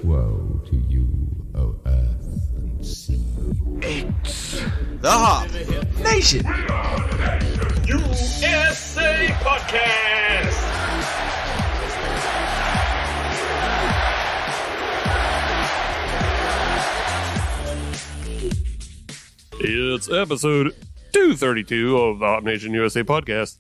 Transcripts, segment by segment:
Woe to you, O earth and sea. It's the Hop Nation USA Podcast. It's episode 232 of the Hop Nation USA Podcast.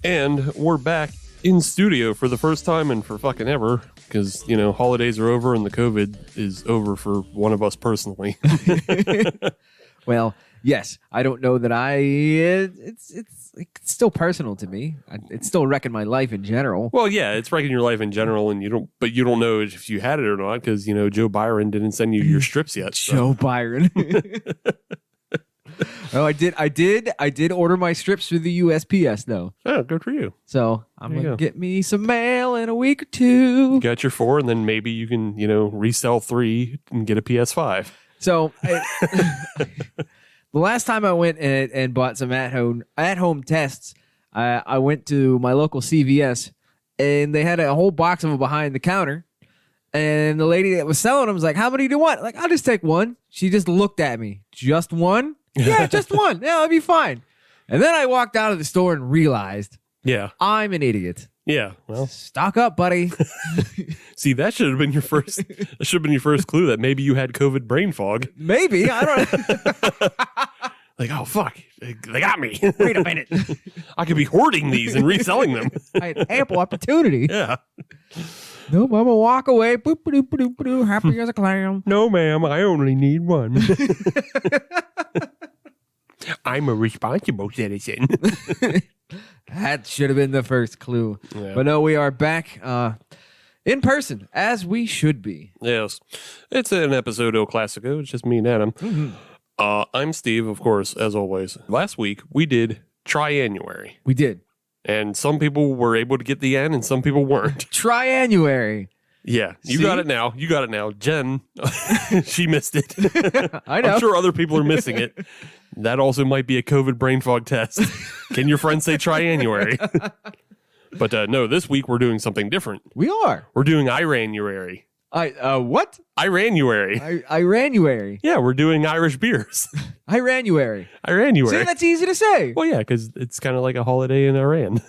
And we're back in studio for the first time and for fucking ever, because, you know, holidays are over and the COVID is over for one of us personally. Well, yes, I don't know that it's still personal to me. It's still wrecking my life in general. Well, yeah, it's wrecking your life in general, and you don't know if you had it or not, because, you know, Joe Byron didn't send you your strips yet. So. Joe Byron. Oh, I did order my strips through the USPS though. Oh, good for you. So I'm gonna get me some mail in a week or two. You got your 4, and then maybe you can, you know, resell 3 and get a PS5. So the last time I went and bought some at home tests, I went to my local CVS and they had a whole box of them behind the counter. And the lady that was selling them was like, "How many do you want?" Like, "I'll just take one." She just looked at me. "Just one?" "Yeah, just one. Yeah, I'll be fine." And then I walked out of the store and realized, yeah, I'm an idiot. Yeah, well, stock up, buddy. See, that should have been your first. That should have been your first clue that maybe you had COVID brain fog. Maybe, I don't know. Like, oh fuck, they got me. Wait a minute. I could be hoarding these and reselling them. I had ample opportunity. Yeah. Nope, I'm gonna walk away. Boop, boop, boop, boop, happy as a clown. No, ma'am, I only need one. I'm a responsible citizen. That should have been the first clue. Yeah. But no, we are back in person, as we should be. Yes. It's an episode El Clasico. It's just me and Adam. Mm-hmm. I'm Steve, of course, as always. Last week, we did Trianuary. We did. And some people were able to get the N and some people weren't. Trianuary. Yeah, you See? got it now. You got it now. Jen, she missed it. I know. I'm sure other people are missing it. That also might be a COVID brain fog test. Can your friends say Trianuary? But no, this week we're doing something different. We are. We're doing Iranuary. What? Iranuary. Iranuary. Yeah, we're doing Irish beers. Iranuary. Iranuary. See, that's easy to say. Well, yeah, because it's kind of like a holiday in Iran.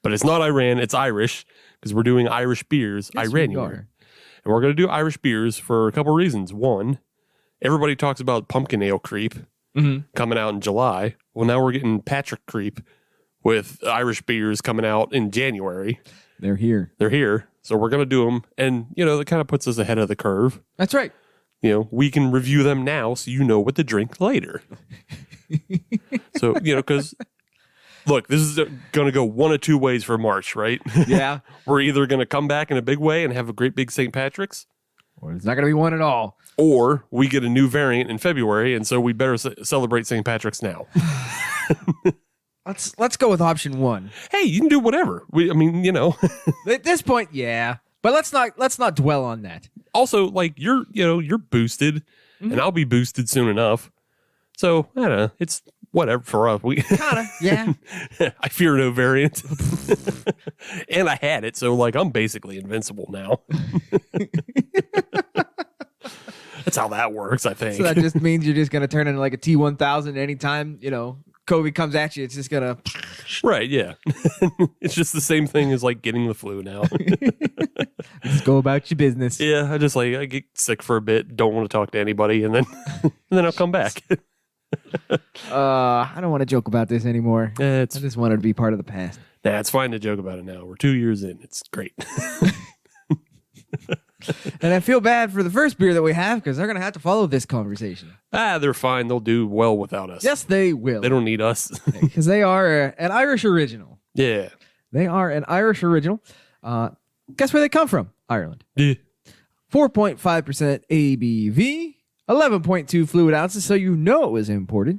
But it's not Iran, it's Irish, because we're doing Irish beers, Yes, Iranuary. And we're going to do Irish beers for a couple reasons. One, everybody talks about pumpkin ale creep coming out in July. Well, now we're getting Patrick creep with Irish beers coming out in January. They're here. They're here. So we're going to do them. And, you know, that kind of puts us ahead of the curve. That's right. You know, we can review them now so you know what to drink later. So, you know, because, look, this is going to go one of two ways for March, right? Yeah. We're either going to come back in a big way and have a great big St. Patrick's. Or it's not going to be one at all. Or we get a new variant in February, and so we better celebrate St. Patrick's now. Let's go with option one. Hey, you can do whatever. I mean, you know. At this point, yeah. But let's not dwell on that. Also, like, you're boosted, and I'll be boosted soon enough. So, I don't know. It's whatever for us. Kind of, yeah. I fear no variant. And I had it, so, like, I'm basically invincible now. That's how that works, I think. So that just means you're just going to turn into like a T-1000 anytime, you know, COVID comes at you. It's just going to... Right, yeah. It's just the same thing as, like, getting the flu now. Just go about your business. Yeah, I get sick for a bit, don't want to talk to anybody, and then I'll come back. I don't want to joke about this anymore. I It's just wanted to be part of the past. Nah, it's fine to joke about it now. We're 2 years in. It's great. And I feel bad for the first beer that we have because they're going to have to follow this conversation. They're fine. They'll do well without us. Yes, they will. They don't need us. Because they are an Irish original. Yeah. They are an Irish original. Guess where they come from? Ireland. Yeah. 4.5% ABV, 11.2 fluid ounces, so you know it was imported.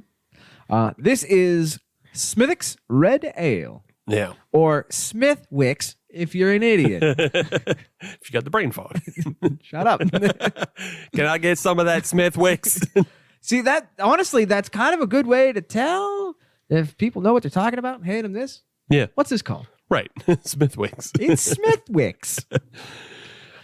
This is Smithwick's Red Ale. Yeah. Or Smithwick's if you're an idiot. If you got the brain fog. Shut up. Can I get some of that Smithwick's? See, honestly, that's kind of a good way to tell if people know what they're talking about. Hand them this. Yeah. What's this called? Right. Smithwick's. It's Smithwick's.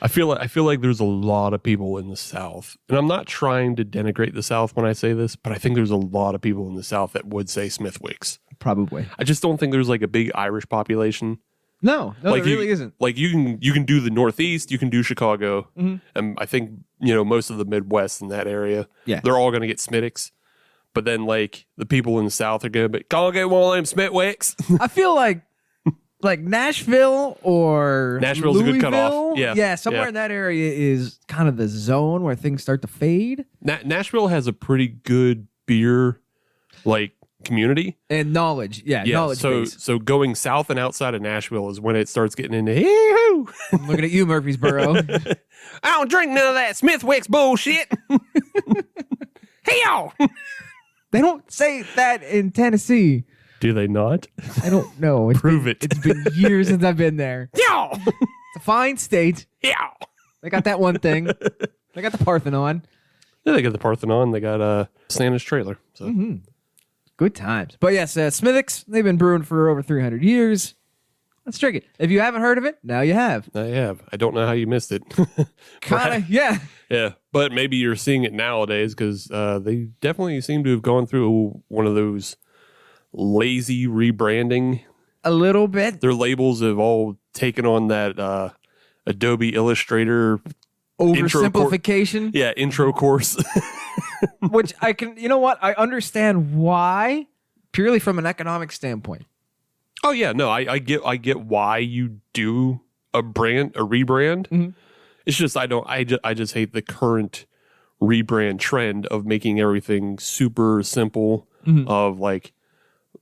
I feel like there's a lot of people in the South, and I'm not trying to denigrate the South when I say this, but I think there's a lot of people in the South that would say Smithwick's. Probably. I just don't think there's like a big Irish population. No, like there really isn't. Like you can do the Northeast, you can do Chicago, and I think most of the Midwest in that area. Yeah, they're all going to get Smithwick's, but then like the people in the South are going to be, "Can I get one of them Smithwick's?" I feel like Nashville or Nashville's Louisville, a good cutoff. Yeah, somewhere in that area is kind of the zone where things start to fade. Nashville has a pretty good beer like community and knowledge. Yeah, knowledge base. So going south and outside of Nashville is when it starts getting into hee-hoo. I'm looking at you, Murfreesboro. I don't drink none of that Smithwick's bullshit. Hey y'all. They don't say that in Tennessee. Do they not? I don't know. Prove it. It's been years since I've been there. Y'all. It's a fine state. Yeah. They got that one thing. They got the Parthenon. Yeah, they got the Parthenon. They got Santa's trailer. So. Good times. But yes, Smithwick's, they've been brewing for over 300 years. Let's drink it. If you haven't heard of it, now you have. I have. I don't know how you missed it. Kind of, yeah. Yeah, but maybe you're seeing it nowadays because they definitely seem to have gone through one of those lazy rebranding. A little bit. Their labels have all taken on that Adobe Illustrator oversimplification. Intro course. Which I can, you know what? I understand why, purely from an economic standpoint. Oh yeah, no, I get why you do a rebrand. It's just I just hate the current rebrand trend of making everything super simple, of like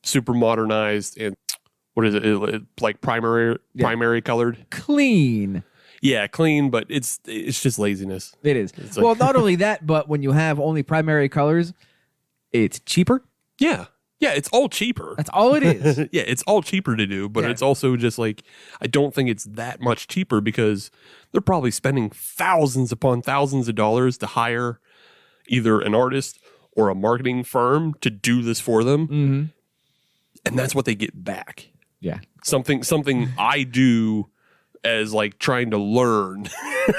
super modernized and what is it like primary colored, clean. Yeah, clean, but it's just laziness. It is. It's well, not only that, but when you have only primary colors, it's cheaper. Yeah, it's all cheaper. That's all it is. Yeah, it's all cheaper to do, but it's also just like, I don't think it's that much cheaper because they're probably spending thousands upon thousands of dollars to hire either an artist or a marketing firm to do this for them. And that's what they get back. Yeah. Something I do as like trying to learn.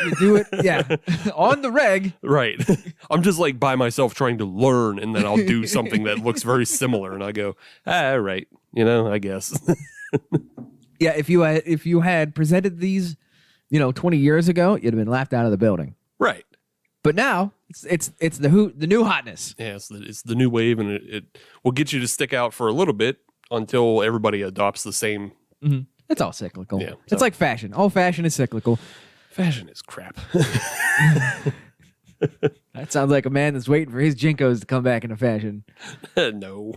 You do it, yeah, on the reg. Right. I'm just like by myself trying to learn, and then I'll do something that looks very similar, and I go, all right, I guess. Yeah, if you had presented these, 20 years ago, you'd have been laughed out of the building. Right. But now it's the new hotness. Yeah, it's the new wave, and it will get you to stick out for a little bit until everybody adopts the same. It's all cyclical. Yeah, it's like fashion. All fashion is cyclical. Fashion is crap. That sounds like a man that's waiting for his Jinkos to come back into fashion. No.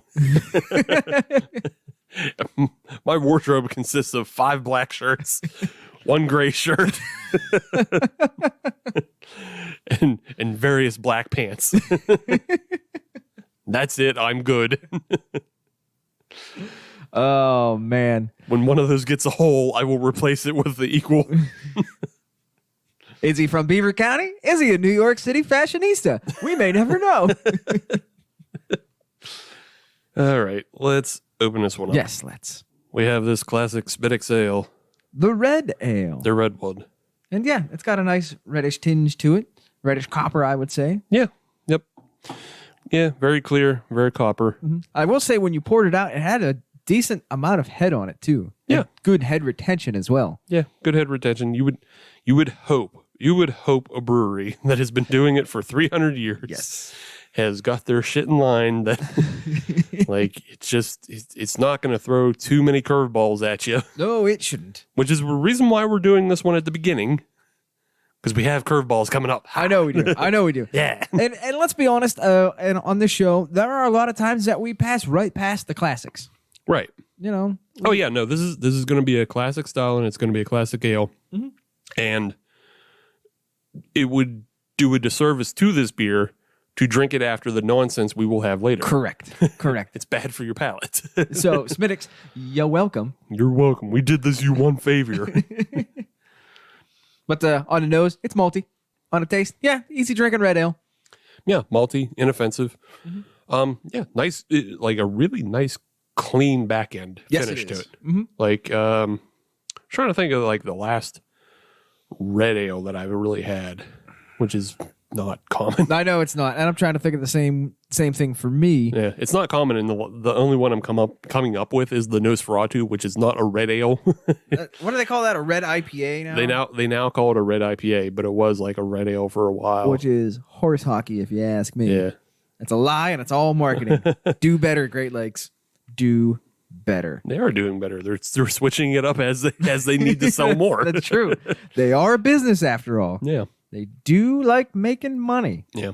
My wardrobe consists of 5 black shirts, 1 gray shirt, and various black pants. That's it. I'm good. Oh, man. When one of those gets a hole, I will replace it with the equal. Is he from Beaver County? Is he a New York City fashionista? We may never know. All right, let's open this one up. Yes, let's. We have this classic Smithwick's ale. The red ale. The red one. And yeah, it's got a nice reddish tinge to it. Reddish copper, I would say. Yeah, yep. Yeah, very clear, very copper. I will say when you poured it out, it had a decent amount of head on it too. Yeah. And good head retention as well. Yeah, good head retention. You would hope a brewery that has been doing it for 300 years has got their shit in line, that like it's not going to throw too many curveballs at you. No, it shouldn't. Which is the reason why we're doing this one at the beginning, because we have curveballs coming up. I know we do. Yeah. And let's be honest, and on this show, there are a lot of times that we pass right past the classics. Right. Oh yeah, no, this is going to be a classic style, and it's going to be a classic ale. And it would do a disservice to this beer to drink it after the nonsense we will have later. Correct. It's bad for your palate. So, Smithwick's, you're welcome. You're welcome. We did this you one favor. But on the nose, it's malty. On the taste, easy drinking red ale. Yeah, malty, inoffensive. Yeah, nice, like a really nice clean back end Yes, finish it to is. it. Mm-hmm. Like, trying to think of like the last red ale that I've really had, which is not common. I know it's not, and I'm trying to think of the same thing for me. Yeah, it's not common, and the only one I'm coming up with is the Nosferatu, which is not a red ale. What do they call that? A red IPA now? They now call it a red IPA, but it was like a red ale for a while. Which is horse hockey, if you ask me. Yeah. It's a lie, and it's all marketing. Do better, Great Lakes. Do better. They are doing better. They're switching it up as they need to sell more. That's true. They are a business after all. Yeah. They do like making money. Yeah.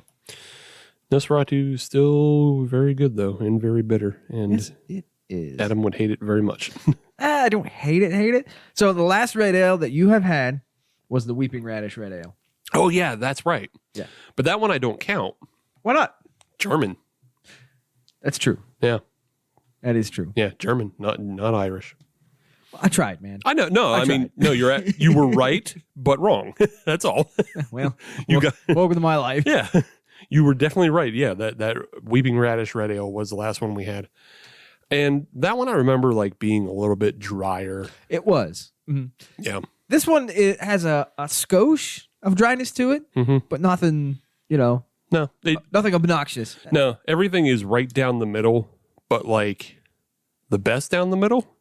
Nosferatu is still very good though, and very bitter. And Yes, it is. Adam would hate it very much. I don't hate it. So the last red ale that you have had was the Weeping Radish Red Ale. Oh yeah, that's right. Yeah. But that one I don't count. Why not? German. That's true. Yeah. That is true. Yeah, German, not Irish. I tried, man. I know. No, I mean, no, you were right, but wrong. That's all. Well, You welcome to my life. Yeah. You were definitely right. Yeah, that Weeping Radish Red Ale was the last one we had. And that one I remember like being a little bit drier. It was. Mhm. Yeah. This one, it has a skosh of dryness to it, but nothing, No, nothing obnoxious. no, everything is right down the middle, but like the best down the middle.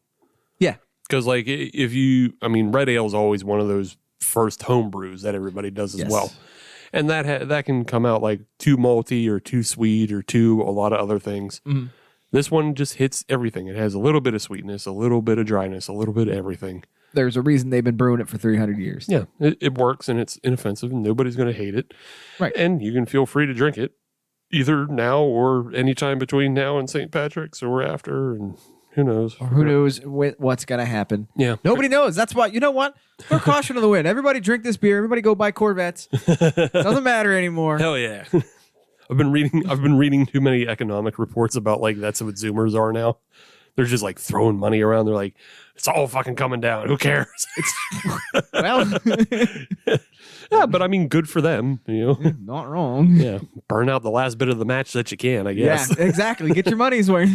Yeah. Because like red ale is always one of those first home brews that everybody does as Yes. well. And that can come out like too malty or too sweet or too a lot of other things. Mhm. This one just hits everything. It has a little bit of sweetness, a little bit of dryness, a little bit of everything. There's a reason they've been brewing it for 300 years. Yeah, it works and it's inoffensive and nobody's going to hate it. Right. And you can feel free to drink it either now or anytime between now and St. Patrick's or after. And who knows? Or who knows what's going to happen. Yeah. Nobody knows. That's why, you know what? Throw caution to the wind. Everybody drink this beer. Everybody go buy Corvettes. Doesn't matter anymore. Hell yeah. I've been reading too many economic reports about like that's what Zoomers are now. They're just like throwing money around. They're like, it's all fucking coming down. Who cares? Well, Yeah, but I mean, good for them, you know? not wrong. Yeah. Burn out the last bit of the match that you can, I guess. Yeah, exactly. Get your money's worth.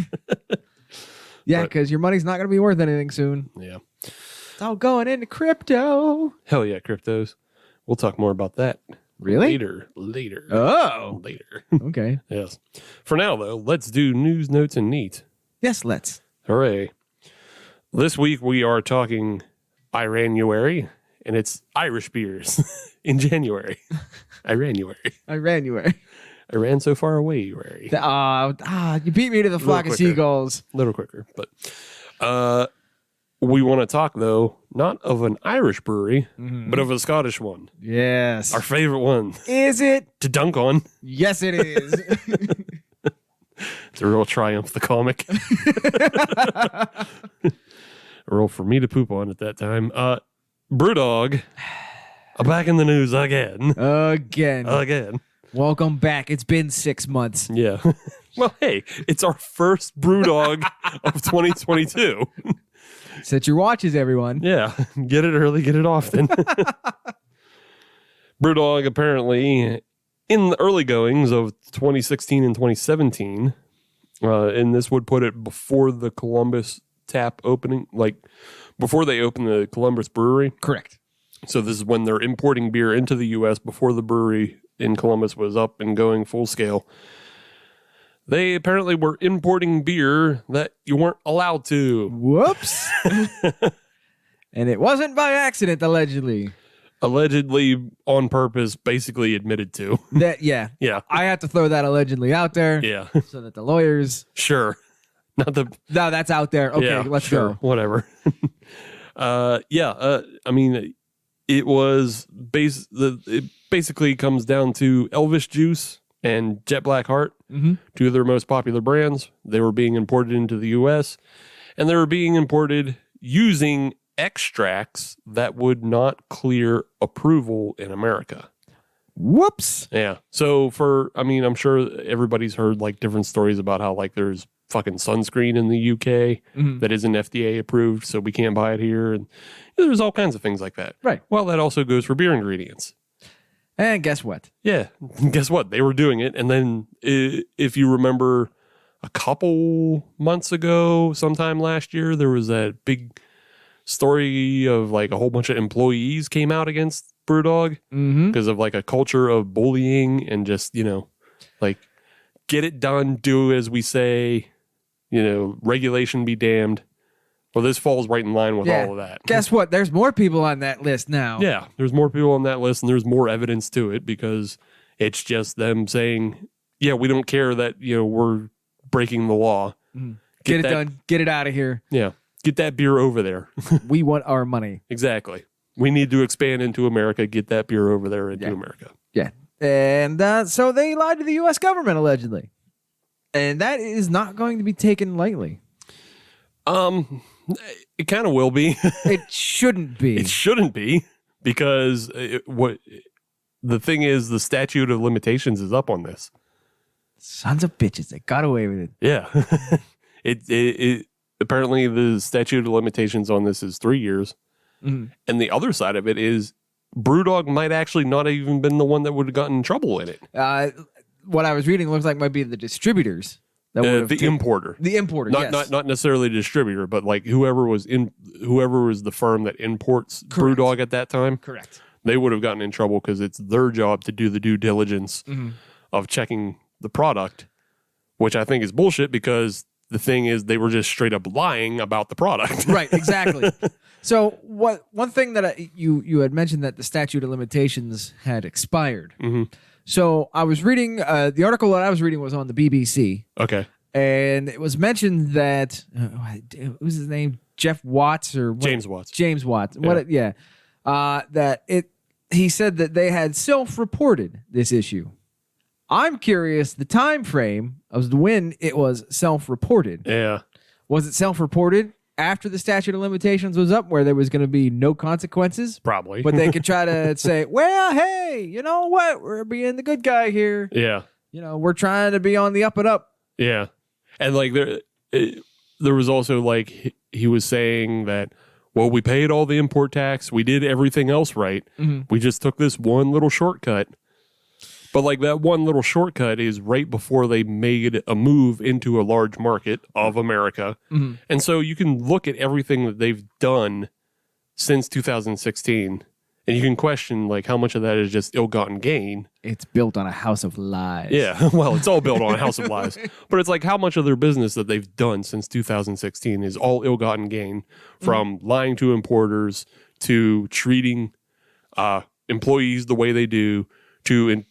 Yeah, But- because your money's not going to be worth anything soon. Yeah. It's all going into crypto. Hell yeah, cryptos. We'll talk more about that Really? later. Oh, Later. okay. Yes. For now, though, let's do news, notes, and neat. Yes, let's. Hooray. This week we are talking Iranuary, and it's Irish beers in January. Iranuary. Iranuary. I ran so far away, Ray. You beat me to the flock of quicker. seagulls. A little quicker. But we want to talk, though, not of an Irish brewery, but of a Scottish one. Yes. Our favorite one Is it? to dunk on. Yes, it is. It's a real triumph, the comic. A real for me to poop on at that time. Brewdog, back in the news again. Again. Welcome back. It's been 6 months. Yeah. Well, hey, it's our first Brewdog of 2022. Set your watches, everyone. Yeah. Get it early, get it often. Brewdog apparently in the early goings of 2016 and 2017, and this would put it before the Columbus tap opening, like before they opened the Columbus brewery. Correct. So this is when they're importing beer into the U.S. before the brewery in Columbus was up and going full scale. They apparently were importing beer that you weren't allowed to. Whoops. And it wasn't by accident, allegedly. Allegedly on purpose, basically admitted to. Yeah. Yeah. I have to throw that allegedly out there Yeah. so that the lawyers. Sure. Not the. No, that's out there. Okay, Yeah, let's sure. go. Whatever. I mean, it was it basically comes down to Elvish Juice and Jet Black Heart, two of their most popular brands. They were being imported into the U.S. and they were being imported using extracts that would not clear approval in America. Whoops. Yeah. So I'm sure everybody's heard like different stories about how like there's fucking sunscreen in the UK that isn't FDA approved, so we can't buy it here. And there's all kinds of things like that. Right. Well, that also goes for beer ingredients. And guess what? Yeah. Guess what? They were doing it. And then if you remember a couple months ago, sometime last year, there was that big story of like a whole bunch of employees came out against Brewdog because of like a culture of bullying and just, like get it done, do as we say, regulation be damned. Well, this falls right in line with all of that. Guess what? There's more people on that list now. Yeah, there's more people on that list and there's more evidence to it because it's just them saying, yeah, we don't care that, we're breaking the law. Get it done. Get it out of here. Yeah. Get that beer over there. We want our money. Exactly. We need to expand into America. Get that beer over there into America. Yeah. And so they lied to the U.S. government, allegedly. And that is not going to be taken lightly. It kind of will be. It shouldn't be. It shouldn't be because what the thing is, the statute of limitations is up on this. Sons of bitches, they got away with it. Yeah. It apparently the statute of limitations on this is 3 years. And the other side of it is Brewdog might actually not have even been the one that would have gotten in trouble in it. What I was reading looks like might be the distributors. The importer. The importer, not necessarily the distributor, but like whoever was the firm that imports Brewdog at that time. Correct. They would have gotten in trouble because it's their job to do the due diligence of checking the product, which I think is bullshit because the thing is they were just straight up lying about the product. Right, exactly. So one thing that you had mentioned that the statute of limitations had expired. So I was reading, the article that I was reading was on the BBC. Okay. And it was mentioned that, what was his name? Jeff Watts or what? James Watts. James Watts. Yeah. He said that they had self-reported this issue. I'm curious the time frame of when it was self-reported. Yeah. Was it self-reported after the statute of limitations was up where there was going to be no consequences? Probably. But they could try to say, well, hey, you know what? We're being the good guy here. Yeah. We're trying to be on the up and up. Yeah. And like there was also like he was saying that, well, we paid all the import tax. We did everything else right. We just took this one little shortcut. But like that one little shortcut is right before they made a move into a large market of America. And so you can look at everything that they've done since 2016 and you can question like how much of that is just ill-gotten gain. It's built on a house of lies. Yeah, well, it's all built on a house of lies. But it's like how much of their business that they've done since 2016 is all ill-gotten gain from lying to importers to treating employees the way they do to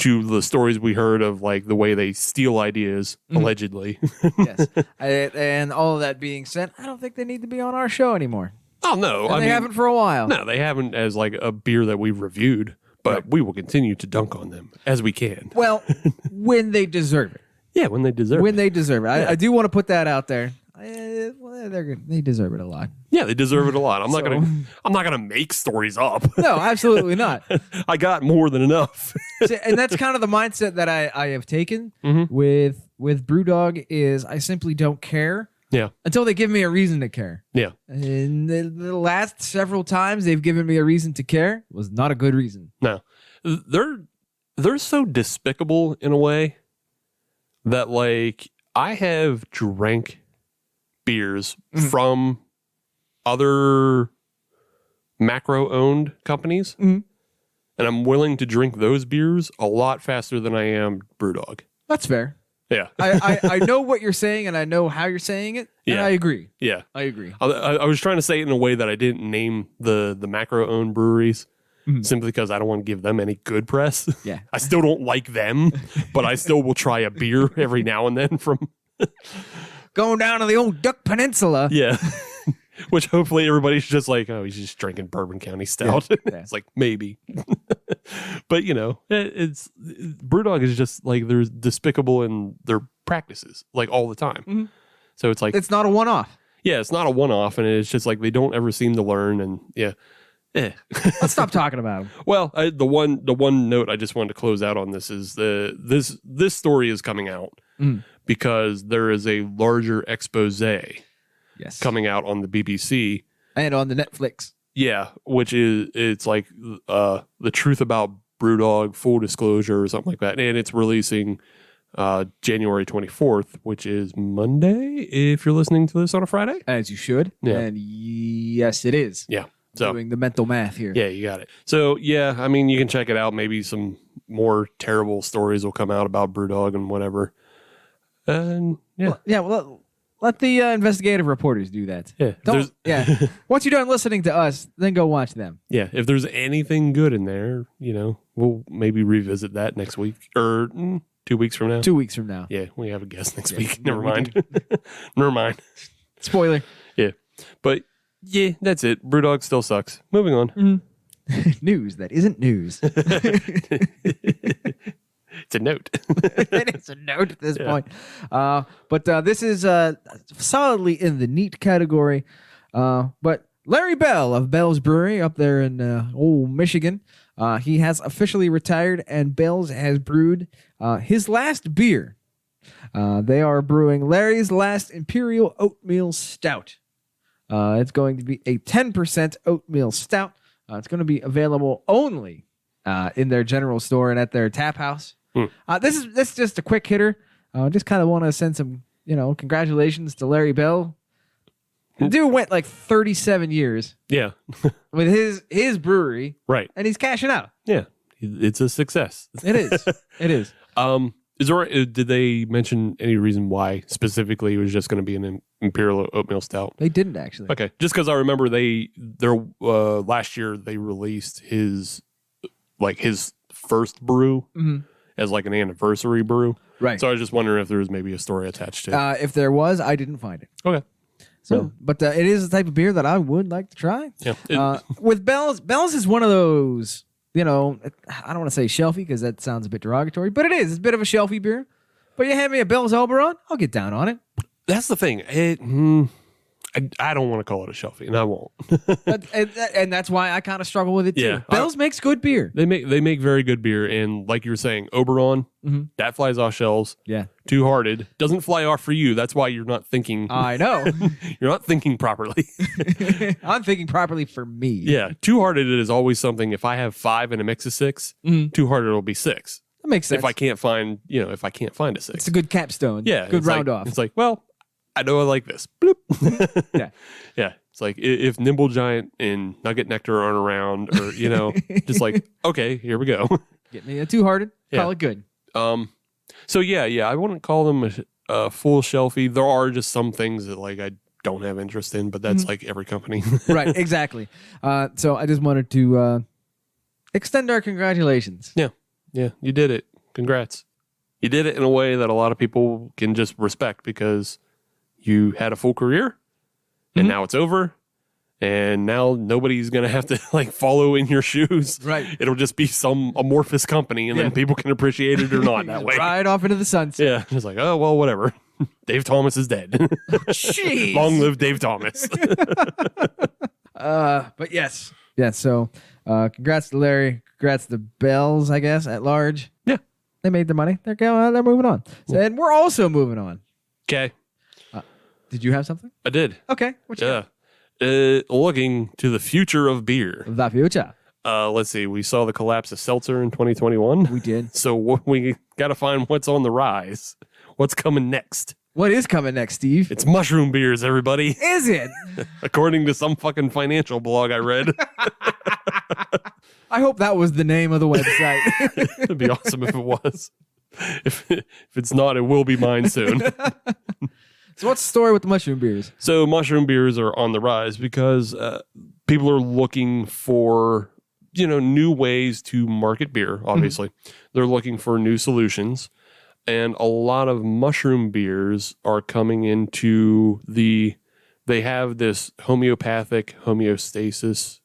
the stories we heard of like the way they steal ideas, allegedly. Yes. And all of that being said, I don't think they need to be on our show anymore. Oh, no. They haven't for a while. No, they haven't as like a beer that we've reviewed, but we will continue to dunk on them as we can. Well, when they deserve it. Yeah, when they deserve it. When they deserve it. Yeah. I do want to put that out there. They deserve it a lot. Yeah, they deserve it a lot. I'm not gonna make stories up. No, absolutely not. I got more than enough. And that's kind of the mindset that I have taken with Brewdog is I simply don't care. Yeah. Until they give me a reason to care. Yeah. And the last several times they've given me a reason to care was not a good reason. No. They're so despicable in a way that like I have drank beers from other macro-owned companies, and I'm willing to drink those beers a lot faster than I am Brewdog. That's fair. Yeah. I know what you're saying, and I know how you're saying it, and I agree. Yeah. I agree. I was trying to say it in a way that I didn't name the macro-owned breweries, simply because I don't want to give them any good press. Yeah. I still don't like them, but I still will try a beer every now and then from... Going down to the old Duck Peninsula. Yeah. Which hopefully everybody's just like, oh, he's just drinking Bourbon County Stout. Yeah. It's like, maybe. But, it's Brewdog is just like, they're despicable in their practices, like all the time. So it's like... It's not a one-off. Yeah, it's not a one-off, and it's just like they don't ever seem to learn, and yeah. Let's stop talking about them. Well, the one note I just wanted to close out on this is this story is coming out because there is a larger expose coming out on the BBC and on the Netflix. Yeah, which it's like the truth about Brewdog, full disclosure or something like that, and it's releasing January 24th, which is Monday, if you're listening to this on a Friday. As you should. Yeah. And yes, it is. Yeah. So, Doing the mental math here. yeah, you got it. So, yeah, I mean, you can check it out. Maybe some more terrible stories will come out about Brewdog and whatever. And, yeah. Well, let the investigative reporters do that. Yeah. Don't, yeah. Once you're done listening to us, then go watch them. Yeah, if there's anything good in there, we'll maybe revisit that next week or 2 weeks from now. 2 weeks from now. Yeah, we have a guest next week. Yeah, Never mind. Never mind. Spoiler. Yeah, but yeah, that's it. Brewdog still sucks. Moving on. News that isn't news. It's a note. It is a note at this point. But this is solidly in the neat category. But Larry Bell of Bell's Brewery up there in old Michigan, he has officially retired, and Bell's has brewed his last beer. They are brewing Larry's Last Imperial Oatmeal Stout. It's going to be a 10% oatmeal stout. It's going to be available only in their general store and at their tap house. This is just a quick hitter. Just kind of want to send some, congratulations to Larry Bell. The dude went like 37 years. Yeah. With his brewery. Right. And he's cashing out. Yeah. It's a success. It is. It is. Did they mention any reason why specifically it was just going to be an Imperial Oatmeal Stout? They didn't actually. Okay. Just because I remember last year they released his first brew as like an anniversary brew. Right. So I was just wondering if there was maybe a story attached to it. If there was, I didn't find it. Okay. So, but it is the type of beer that I would like to try. Yeah. With Bell's is one of those, I don't want to say shelfy because that sounds a bit derogatory, but it is. It's a bit of a shelfy beer. But you hand me a Bell's Oberon, I'll get down on it. That's the thing. I don't want to call it a shelfie, and I won't. and that's why I kind of struggle with it too. Yeah. Bell's makes good beer. They make very good beer, and like you were saying, Oberon, that flies off shelves. Yeah. Two Hearted doesn't fly off for you. That's why you're not thinking. I know. You're not thinking properly. I'm thinking properly for me. Yeah. Two Hearted is always something. If I have 5 in a mix of 6, Two Hearted will be 6. That makes sense. If I can't find a 6. It's a good capstone. Yeah. Good round off. It's like, well, I know I like this. Bloop. Yeah. Yeah. It's like if Nimble Giant and Nugget Nectar aren't around, or, just like, okay, here we go. Get me a Two-Hearted. Yeah. Call it good. So yeah, I wouldn't call them a full shelfie. There are just some things that like I don't have interest in, but that's like every company. Right, exactly. So I just wanted to extend our congratulations. Yeah, you did it. Congrats. You did it in a way that a lot of people can just respect because you had a full career and now it's over. And now nobody's going to have to like follow in your shoes. Right. It'll just be some amorphous company and then people can appreciate it or not that way. Right off into the sunset. Yeah. It's like, oh, well, whatever. Dave Thomas is dead. Jeez. Long live Dave Thomas. But yes. Yeah. So congrats to Larry. Congrats to Bells, I guess, at large. Yeah. They made their money. They're moving on. So, and we're also moving on. Okay. Did you have something? I did. Okay. What you got? Looking to the future of beer. The future. Let's see. We saw the collapse of seltzer in 2021. We did. So we got to find what's on the rise. What's coming next? What is coming next, Steve? It's mushroom beers, everybody. Is it? According to some fucking financial blog I read. I hope that was the name of the website. It'd be awesome if it was. If it's not, it will be mine soon. So what's the story with the mushroom beers? So mushroom beers are on the rise because people are looking for, new ways to market beer, obviously. They're looking for new solutions. And a lot of mushroom beers are coming into they have this homeopathic homeostasis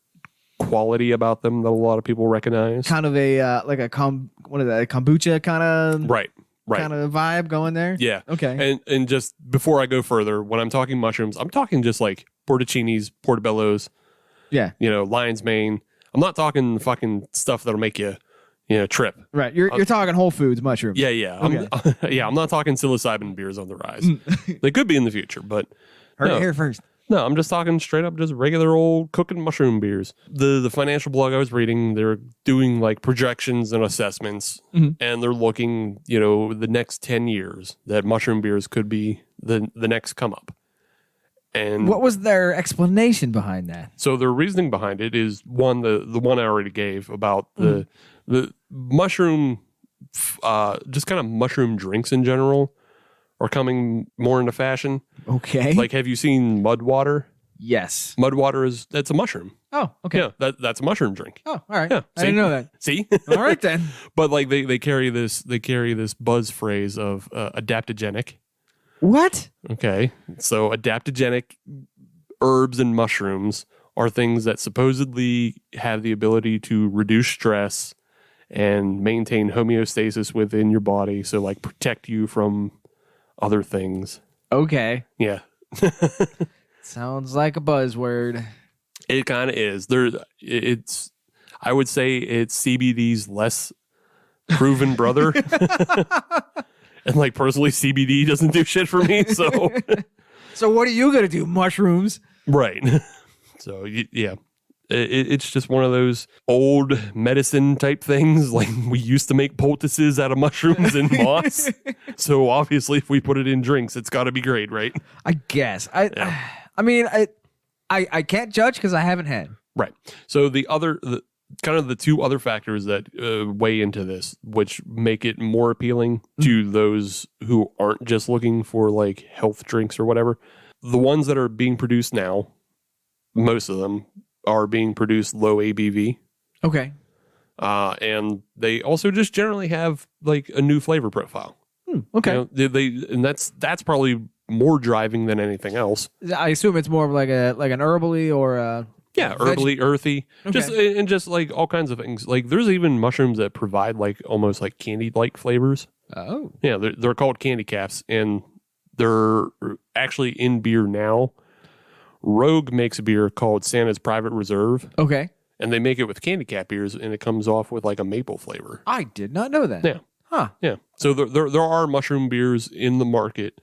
quality about them that a lot of people recognize. Kind of a, kombucha kind of... Right. Kind of vibe going there? Yeah. Okay. And just before I go further, when I'm talking mushrooms, I'm talking just like portocinis, portobellos, yeah, lion's mane. I'm not talking fucking stuff that'll make you, trip. Right. You're talking Whole Foods mushrooms. Yeah. Okay. I'm not talking psilocybin beers on the rise. They could be in the future, but Heard it here first. No, I'm just talking straight up, just regular old cooking mushroom beers. The financial blog I was reading, they're doing like projections and assessments, and they're looking, the next 10 years that mushroom beers could be the next come up. And what was their explanation behind that? So their reasoning behind it is one, the one I already gave about the mushroom, just kind of mushroom drinks in general are coming more into fashion. Okay. Like, have you seen mud water? Yes. Mud water that's a mushroom. Oh, okay. Yeah, that's a mushroom drink. Oh, all right. Yeah, I didn't know that. See? All right then. But like they carry this buzz phrase of adaptogenic. What? Okay. So adaptogenic herbs and mushrooms are things that supposedly have the ability to reduce stress and maintain homeostasis within your body. So like protect you from other things. Okay. Yeah. Sounds like a buzzword. It kind of is. I would say it's CBD's less proven brother. And like personally, CBD doesn't do shit for me. So, So what are you gonna do? Mushrooms? right. So yeah, it's just one of those old medicine type things. Like we used to make poultices out of mushrooms and moss. So obviously, if we put it in drinks, it's got to be great, right? I guess. I mean, I can't judge because I haven't had. Right. So the two other factors that weigh into this, which make it more appealing to those who aren't just looking for like health drinks or whatever. The ones that are being produced now, most of them are being produced low ABV. Okay. And they also just generally have like a new flavor profile. Okay. And that's probably more driving than anything else. I assume it's more of like an herbally or a herbally, earthy, Okay. just like all kinds of things. Like there's even mushrooms that provide like almost like candy-like flavors. Oh. Yeah, they're called candy caps, and they're actually in beer now. Rogue makes a beer called Santa's Private Reserve, Okay. and they make it with candy cap beers, and it comes off with like a maple flavor. I did not know that. Yeah. Huh. Yeah. So there are mushroom beers in the market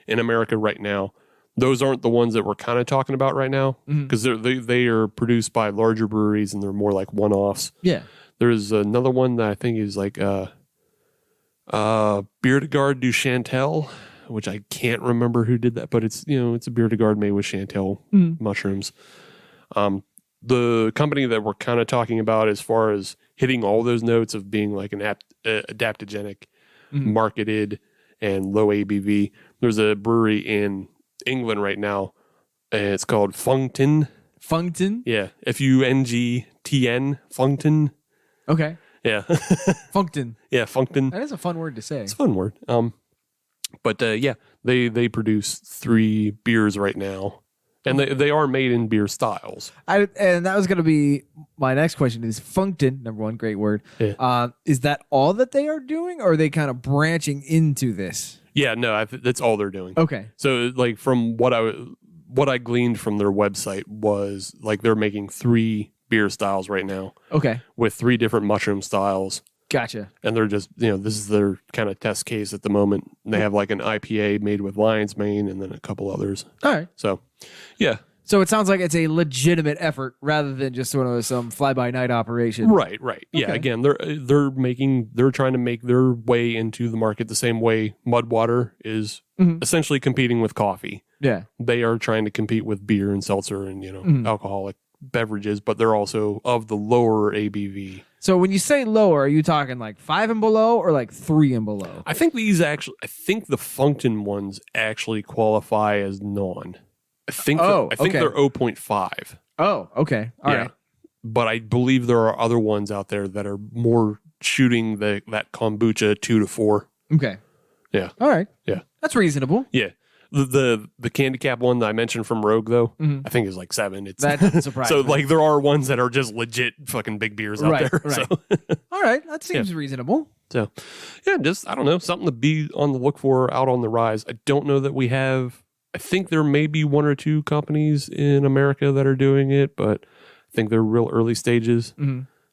in America right now. Those aren't the ones that we're kind of talking about right now because they are produced by larger breweries and they're more like one-offs. Yeah. There's another one that I think is like Brewdog du Chantel, which I can't remember who did that, but it's it's a Brewdog made with Chantel mushrooms. The company that we're kind of talking about as far as hitting all those notes of being like an adaptogenic, marketed, and low ABV. There's a brewery in England right now, and it's called Funkton. Funkton? Yeah, Fungtn, Funkton. Okay. Yeah, Funkton. yeah, Funkton. That is a fun word to say. It's a fun word. But yeah, they produce 3 beers right now, and they are made in beer styles. And that was going to be my next question is Funkton, number one, great word. Yeah. Is that all that they are doing, or are they kind of branching into this? Yeah, no, that's all they're doing. Okay. So like from what I gleaned from their website was like they're making 3 beer styles right now Okay. with 3 different mushroom styles. Gotcha. And they're just, this is their kind of test case at the moment. And they have like an IPA made with lion's mane and then a couple others. All right. So, yeah. So it sounds like it's a legitimate effort rather than just sort of some fly-by-night operation. Right. Yeah. Okay. Again, they're trying to make their way into the market the same way Mudwater is essentially competing with coffee. Yeah. They are trying to compete with beer and seltzer and, alcoholic beverages, but they're also of the lower ABV. So when you say lower, are you talking like 5 and below or like 3 and below? I think the Funkton ones actually qualify as non. I think okay. they're 0.5. Oh, okay. All right. But I believe there are other ones out there that are more shooting that kombucha 2 to 4. Okay. Yeah. All right. Yeah. That's reasonable. Yeah. The candy cap one that I mentioned from Rogue though, I think is like 7. That doesn't surprise so me. like there are ones that are just legit fucking big beers out there. Right. So. All right. That seems reasonable. So yeah, just I don't know, something to be on the look for out on the rise. I don't know that we have. I think there may be 1 or 2 companies in America that are doing it, but I think they're real early stages.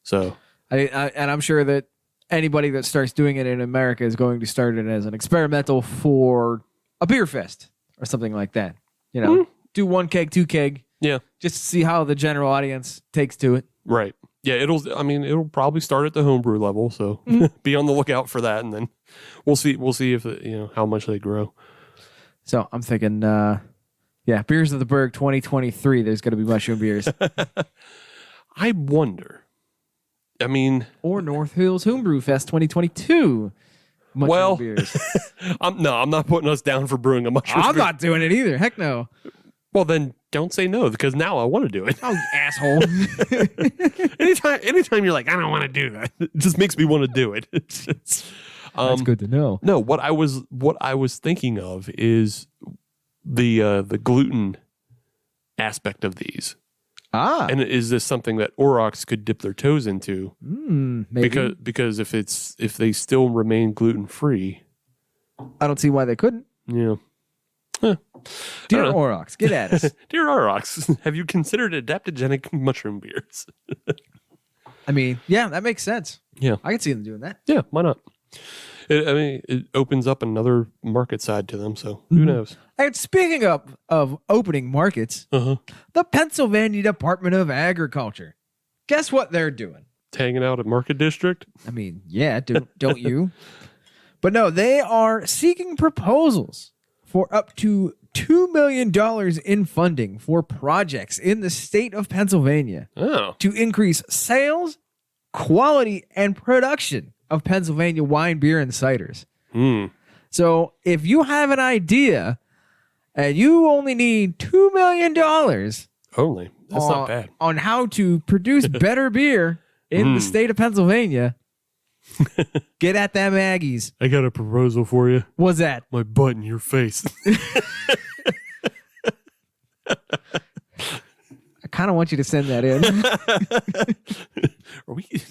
So and I'm sure that anybody that starts doing it in America is going to start it as an experimental for a beer fest or something like that. do 1 keg, 2 keg, Yeah. just to see how the general audience takes to it. Right. Yeah, it'll probably start at the homebrew level, so be on the lookout for that, and then we'll see if how much they grow. So I'm thinking, Beers of the Berg 2023, there's going to be mushroom beers. I wonder. I mean... Or North Hills Homebrew Fest 2022. Mushroom beers. I'm not putting us down for brewing a mushroom beer. I'm not doing it either. Heck no. Well, then don't say no, because now I want to do it. Oh, asshole. anytime you're like, I don't want to do that, it just makes me want to do it. That's good to know. No, what I was thinking of is the gluten aspect of these. And is this something that Aurochs could dip their toes into? Maybe. Because if they still remain gluten free, I don't see why they couldn't. Yeah. Dear Aurochs, get at us. Dear Aurochs, have you considered adaptogenic mushroom beers? I mean, yeah, that makes sense. Yeah. I can see them doing that. Yeah, why not? It opens up another market side to them, so who knows? And speaking of opening markets, the Pennsylvania Department of Agriculture, guess what they're doing? Hanging out at Market District? I mean, yeah, don't you? But no, they are seeking proposals for up to $2 million in funding for projects in the state of Pennsylvania to increase sales, quality, and production of Pennsylvania wine, beer, and ciders. So if you have an idea and you only need $2 million only, that's not bad, on how to produce better beer in the state of Pennsylvania, get at them Aggies. I got a proposal for you. What's that? My butt in your face. I kind of want you to send that in.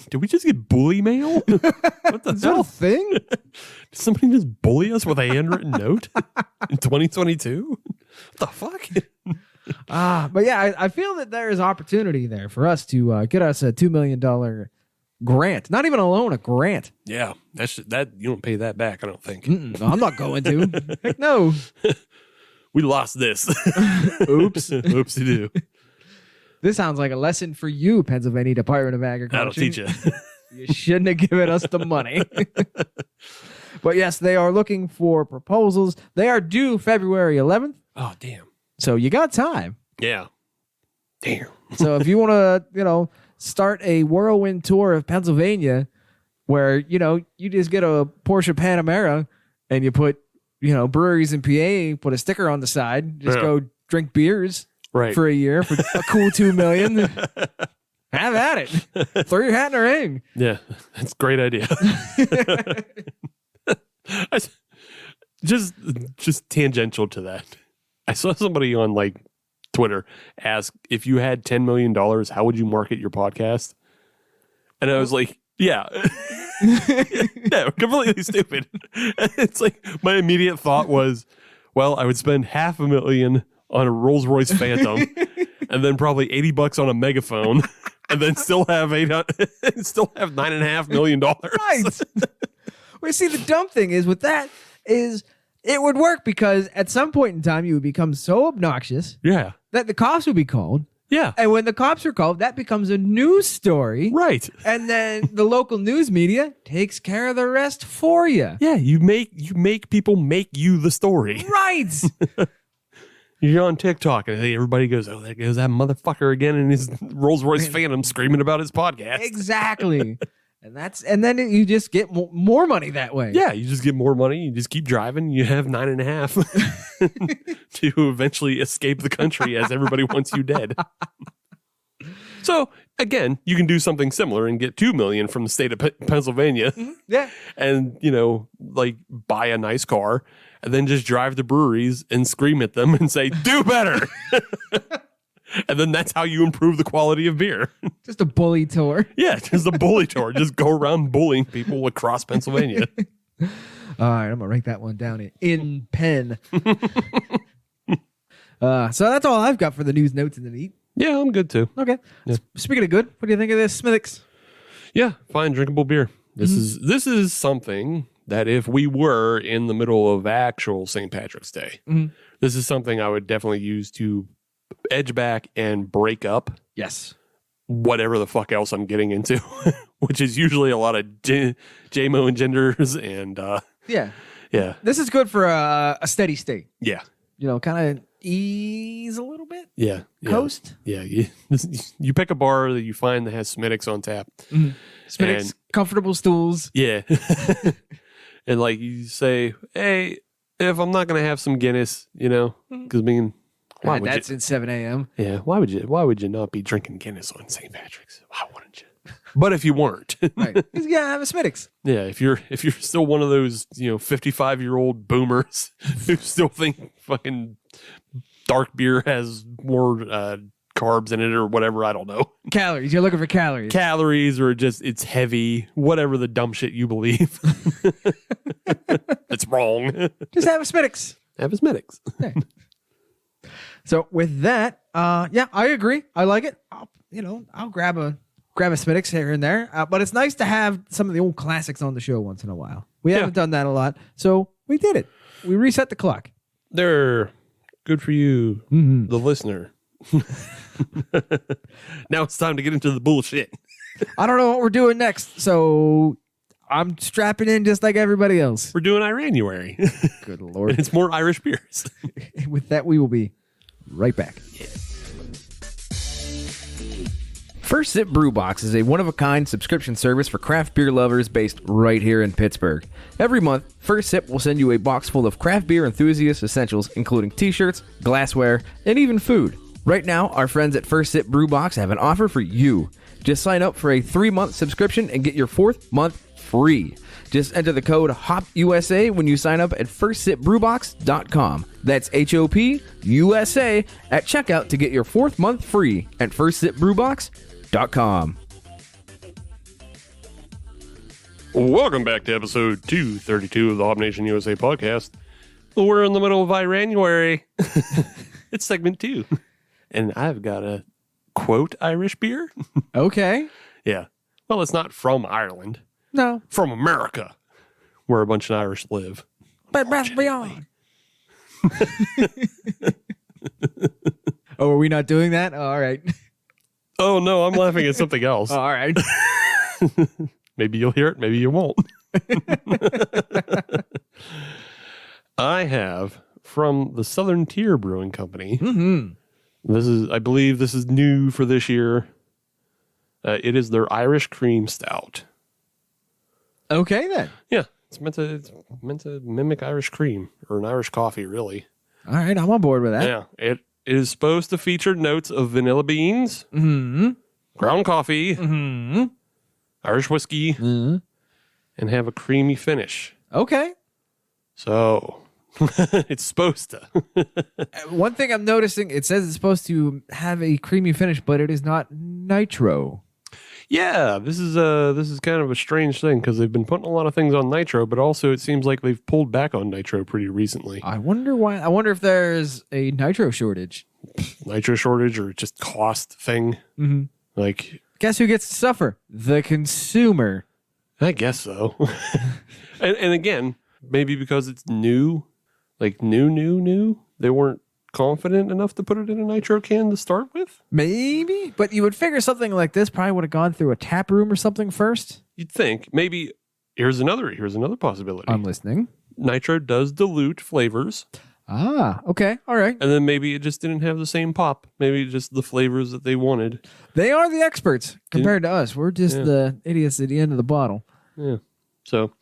Did we just get bully mail? What the hell? Thing? Did somebody just bully us with a handwritten note in 2022? What the fuck? But yeah, I feel that there is opportunity there for us to get us a $2 million grant. Not even a loan, a grant. Yeah, that you don't pay that back, I don't think. No, I'm not going to. Heck no. We lost this. Oops. Oopsie-doo. This sounds like a lesson for you, Pennsylvania Department of Agriculture. That'll teach you. You shouldn't have given us the money. But yes, they are looking for proposals. They are due February 11th. Oh, damn. So you got time. Yeah. Damn. So if you want to, start a whirlwind tour of Pennsylvania where, you just get a Porsche Panamera and you put, breweries in PA, put a sticker on the side, just go drink beers. Right. For a year for a cool $2 million. Have at it. Throw your hat in the ring. Yeah, that's a great idea. Just tangential to that. I saw somebody on Twitter ask, if you had $10 million, how would you market your podcast? And I was like, yeah. No, completely stupid. It's like my immediate thought was, well, I would spend $500,000 on a Rolls Royce Phantom, and then probably $80 on a megaphone, and then still have $9.5 million. Right. Well, see, the dumb thing is with that is it would work because at some point in time you would become so obnoxious, that the cops would be called. Yeah. And when the cops are called, that becomes a news story. Right. And then the local news media takes care of the rest for you. Yeah, you make people make you the story. Right. You're on TikTok and everybody goes, oh, there goes that motherfucker again in his Rolls Royce Phantom screaming about his podcast. Exactly. And then you just get more money that way. Yeah, you just get more money. You just keep driving. You have 9.5 to eventually escape the country as everybody wants you dead. So again, you can do something similar and get $2 million from the state of Pennsylvania. Mm-hmm. Yeah. And, buy a nice car and then just drive to breweries and scream at them and say, do better. And then that's how you improve the quality of beer. Just a bully tour. Yeah, just a bully tour. Just go around bullying people across Pennsylvania. All right, I'm going to write that one down in pen. So that's all I've got for the news, notes, and the neat. Yeah, I'm good too. Okay. Yeah. Speaking of good, what do you think of this, Smithwick's? Yeah, fine, drinkable beer. This is something that if we were in the middle of actual St. Patrick's Day, this is something I would definitely use to edge back and break up Yes. whatever the fuck else I'm getting into, which is usually a lot of JMO engenders and Yeah. yeah. This is good for a steady state. Yeah. You know, kind of ease a little bit. Yeah. Coast. Yeah. You pick a bar that you find that has Smithwicks on tap. Smithwick's, And- comfortable stools. Yeah. And like you say, hey, if I'm not going to have some Guinness, you know, because why would That's you? at 7 a.m. Yeah. Why would you not be drinking Guinness on St. Patrick's? Why wouldn't you? But if you weren't, Right. He's got to have a Smithwick's. yeah, if you're still one of those, 55-year-old boomers who still think fucking dark beer has more carbs in it or whatever, I don't know. Calories. You're looking for calories. Calories or just it's heavy, whatever the dumb shit you believe. That's wrong. Just have a Smithwick's. Have his medics. So with that, yeah, I agree. I like it. I'll grab a Smithwick's here and there. But it's nice to have some of the old classics on the show once in a while. We haven't done that a lot, so we did it. We reset the clock. They're good for you, the listener. Now it's time to get into the bullshit. I don't know what we're doing next, so I'm strapping in just like everybody else. We're doing Iranuary. Good And Lord. it's more Irish beers. With that, we will be right back. First Sip Brew Box is a one-of-a-kind subscription service for craft beer lovers based right here in Pittsburgh. Every month, First Sip will send you a box full of craft beer enthusiast essentials, including t-shirts, glassware, and even food. Right now, our friends at First Sip Brew Box have an offer for you. Just sign up for a 3-month subscription and get your 4th month free. Just enter the code HOPUSA when you sign up at firstsipbrewbox.com. That's HOPUSA at checkout to get your 4th month free at firstsipbrewbox.com. Welcome back to episode 232 of the Hop Nation USA podcast. We're in the middle of Iranuary. It's segment 2. And I've got a quote Irish beer. Okay. Yeah. Well, it's not from Ireland. No. From America, where a bunch of Irish live. But beyond. Oh, are we not doing that? Oh, all right. Oh, no, I'm laughing at something else. All right. Maybe you'll hear it, maybe you won't. I have from the Southern Tier Brewing Company. I believe this is new for this year. It is their Irish Cream Stout. Okay, then. Yeah, it's meant to mimic Irish cream or an Irish coffee, really. All right, I'm on board with that. Yeah, it is supposed to feature notes of vanilla beans, ground coffee, Irish whiskey, and have a creamy finish. Okay. So it's supposed to. One thing I'm noticing, it says it's supposed to have a creamy finish, but it is not nitro. Yeah, this is kind of a strange thing because they've been putting a lot of things on nitro, but also it seems like they've pulled back on nitro pretty recently. I wonder why. I wonder if there's a nitro shortage. Nitro shortage or just cost thing. Like, Guess who gets to suffer? The consumer. I guess so. and again, maybe because it's new, like new, they weren't confident enough to put it in a nitro can to start with. Maybe, but you would figure something like this probably would have gone through a tap room or something first. You'd think. Maybe here's another possibility. I'm listening. Nitro does dilute flavors, Ah, okay. All right. and then maybe it just didn't have the same pop. Maybe just the flavors that they wanted. They are the experts compared to us. We're just the idiots at the end of the bottle. Yeah. So,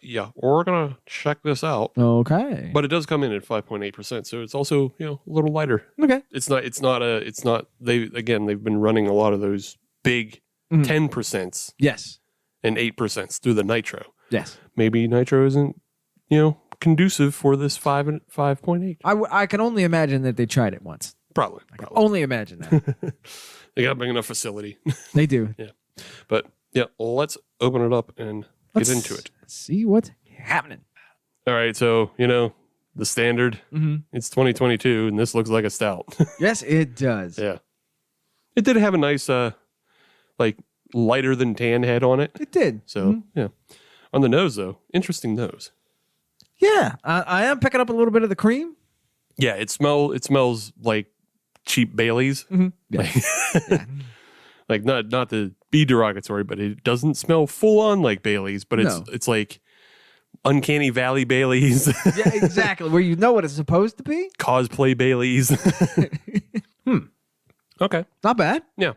yeah, we're gonna check this out. Okay. But it does come in at 5.8%, so it's also a little lighter. Okay. It's not. They've been running a lot of those big 10% Yes. and 8% through the nitro. Yes. Maybe nitro isn't conducive for this 5 and 5.8. I can only imagine that they tried it once. Probably. Only imagine that. They got a big enough facility. They do. Yeah. But yeah, let's open it up and get into it. See what's happening. All right, so the standard. It's 2022, and this looks like a stout. Yes, it does. Yeah, it did have a nice, like lighter than tan head on it. It did. So yeah, on the nose though, interesting nose. Yeah, I am picking up a little bit of the cream. Yeah, it smells like cheap Baileys. Mm-hmm. Yeah. Like, Yeah. like not to be derogatory, but it doesn't smell full on like Baileys, but it's like Uncanny Valley Baileys. Yeah, exactly. Where you know what it's supposed to be. Cosplay Baileys. Okay. Not bad. Yeah.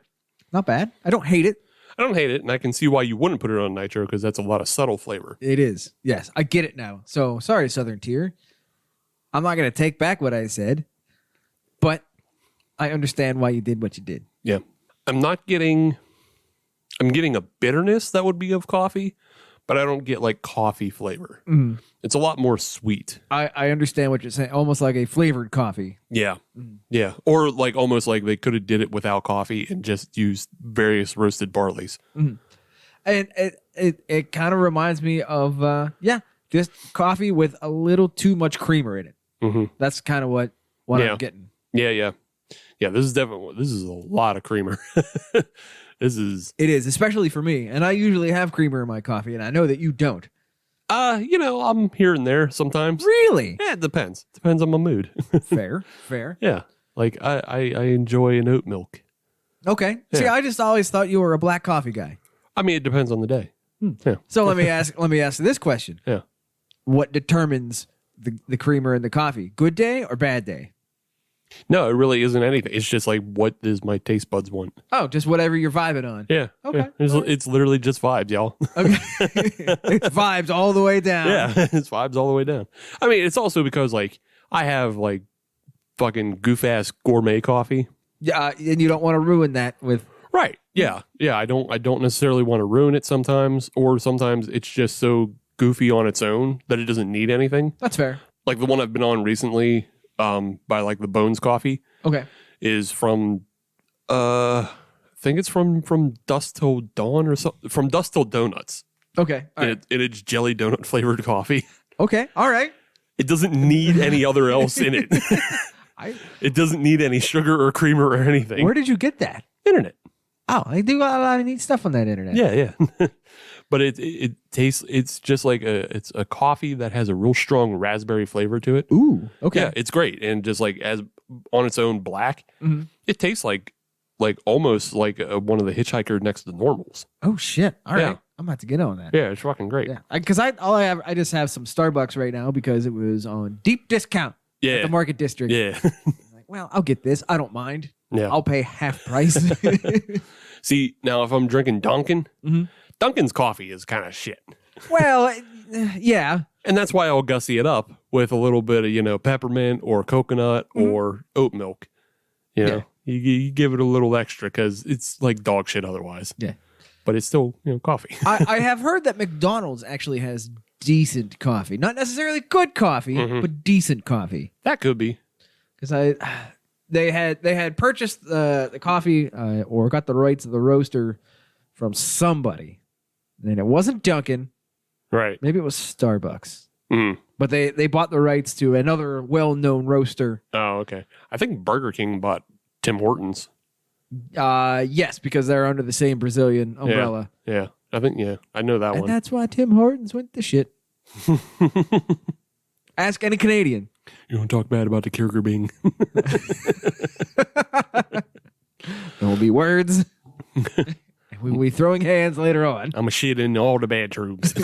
Not bad. I don't hate it. I don't hate it, and I can see why you wouldn't put it on nitro because that's a lot of subtle flavor. It is. Yes, I get it now. So sorry, Southern Tier. I'm not going to take back what I said, but I understand why you did what you did. Yeah. I'm getting a bitterness that would be of coffee, but I don't get like coffee flavor. Mm. It's a lot more sweet. I understand what you're saying. Almost like a flavored coffee. Yeah. Yeah. Or like almost like they could have did it without coffee and just used various roasted barleys. And it kind of reminds me of, just coffee with a little too much creamer in it. Mm-hmm. That's kind of what I'm getting. Yeah. Yeah. Yeah. This is a lot of creamer. It is, especially for me. And I usually have creamer in my coffee, and I know that you don't. I'm here and there sometimes. Really? Yeah, it depends. Depends on my mood. Fair. Yeah. Like I enjoy an oat milk. Okay. Yeah. See, I just always thought you were a black coffee guy. I mean, it depends on the day. Yeah. So let me ask this question. Yeah. What determines the creamer in the coffee? Good day or bad day? No, it really isn't anything. It's just like, what does my taste buds want? Oh, just whatever you're vibing on. Yeah. Okay. Yeah. It's literally just vibes, y'all. Okay. It's vibes all the way down. Yeah. It's vibes all the way down. I mean, it's also because like I have like fucking goof ass gourmet coffee. Yeah, and you don't want to ruin that with. Right. Yeah. Yeah. I don't necessarily want to ruin it sometimes, or sometimes it's just so goofy on its own that it doesn't need anything. That's fair. Like the one I've been on recently, by like the Bones Coffee. Okay. Is from I think it's from Dusk Till Dawn or something, from Dusk Till Donuts. Okay. All right. It's jelly donut flavored coffee. Okay. All right. It doesn't need any other else in it. It doesn't need any sugar or creamer or anything. Where did you get that? Internet. Oh, I do a lot of neat stuff on that internet. Yeah. But it tastes. It's just like it's a coffee that has a real strong raspberry flavor to it. Ooh. Okay. Yeah, it's great, and just like as on its own black, it tastes like almost like one of the Hitchhiker Next to Normals. Oh shit! All right, Yeah. I'm about to get on that. Yeah, it's fucking great. Yeah, because I just have some Starbucks right now because it was on deep discount at the Market District. Yeah. Like, well, I'll get this. I don't mind. Yeah. I'll pay half price. See, now if I'm drinking Dunkin', Dunkin's coffee is kind of shit. Well, yeah. And that's why I'll gussy it up with a little bit of, peppermint or coconut or oat milk. You give it a little extra because it's like dog shit otherwise. Yeah. But it's still, coffee. I have heard that McDonald's actually has decent coffee. Not necessarily good coffee, but decent coffee. That could be. Because they had purchased the coffee or got the rights of the roaster from somebody. And it wasn't Dunkin'. Right. Maybe it was Starbucks. Mm. But they bought the rights to another well-known roaster. Oh, okay. I think Burger King bought Tim Hortons. Yes, because they're under the same Brazilian umbrella. Yeah. I think, I know that And one. that's why Tim Hortons went to shit. Ask any Canadian. You want to talk bad about the Kierkegaard being? There will be words. We will be throwing hands later on. I'm a shit in all the bathrooms.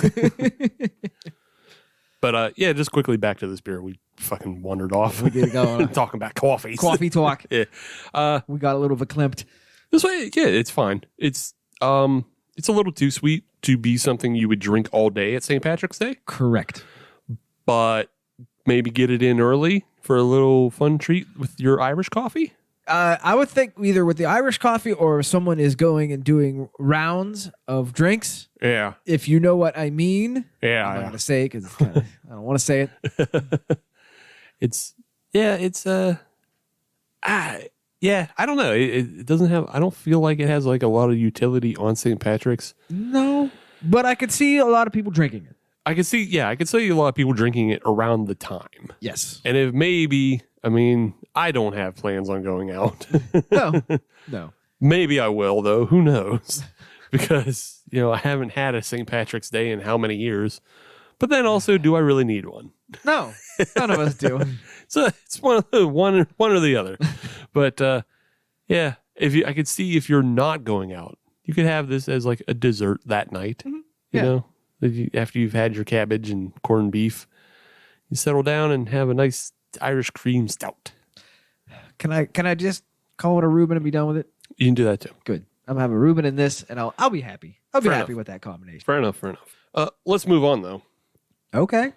But just quickly back to this beer. We fucking wandered off. We did go talking about coffees. Coffee talk. Yeah. We got a little verklempt. This way, yeah, it's fine. It's a little too sweet to be something you would drink all day at St. Patrick's Day. Correct. But maybe get it in early for a little fun treat with your Irish coffee. I would think either with the Irish coffee or if someone is going and doing rounds of drinks. Yeah. If you know what I mean. Yeah. I'm not going to say it because I don't want to say it. I don't know. It doesn't have, I don't feel like it has like a lot of utility on St. Patrick's. No, but I could see a lot of people drinking it. I could see a lot of people drinking it around the time. Yes. And if maybe, I don't have plans on going out. No. Maybe I will, though. Who knows? Because, I haven't had a St. Patrick's Day in how many years. But then also, do I really need one? No, none of us do. So it's one or the other. But yeah, I could see if you're not going out, you could have this as like a dessert that night. Mm-hmm. You know, after you've had your cabbage and corned beef, you settle down and have a nice Irish cream stout. Can I just call it a Reuben and be done with it? You can do that too. Good. I'm gonna have a Reuben in this, and I'll be happy. I'll be Fair happy enough. with that combination. Fair enough. Let's move on though. Okay.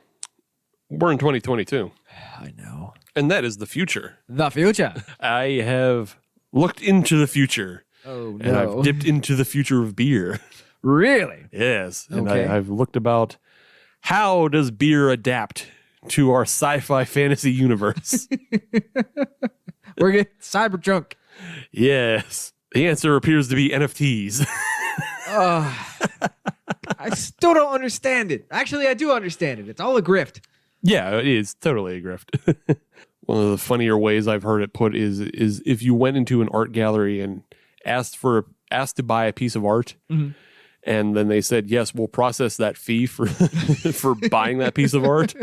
We're in 2022. I know. And that is the future. The future. I have looked into the future. Oh, And I've dipped into the future of beer. Really? Yes. And Okay. I've looked about how does beer adapt to our sci-fi fantasy universe? We're getting cyber drunk. Yes. The answer appears to be NFTs. I still don't understand it. Actually, I do understand it. It's all a grift. Yeah, it is totally a grift. One of the funnier ways I've heard it put is if you went into an art gallery and asked to buy a piece of art, and then they said, yes, we'll process that fee for for buying that piece of art,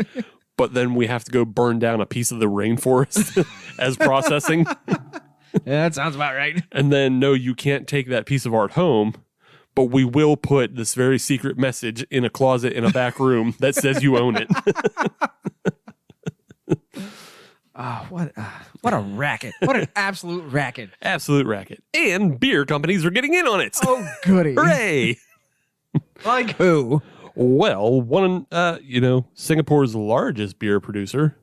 but then we have to go burn down a piece of the rainforest as processing. Yeah, that sounds about right. And then, no, you can't take that piece of art home, but we will put this very secret message in a closet in a back room that says you own it. What a racket. What an absolute racket. Absolute racket. And beer companies are getting in on it. Oh, goody. Hooray! Like who? Well, Singapore's largest beer producer,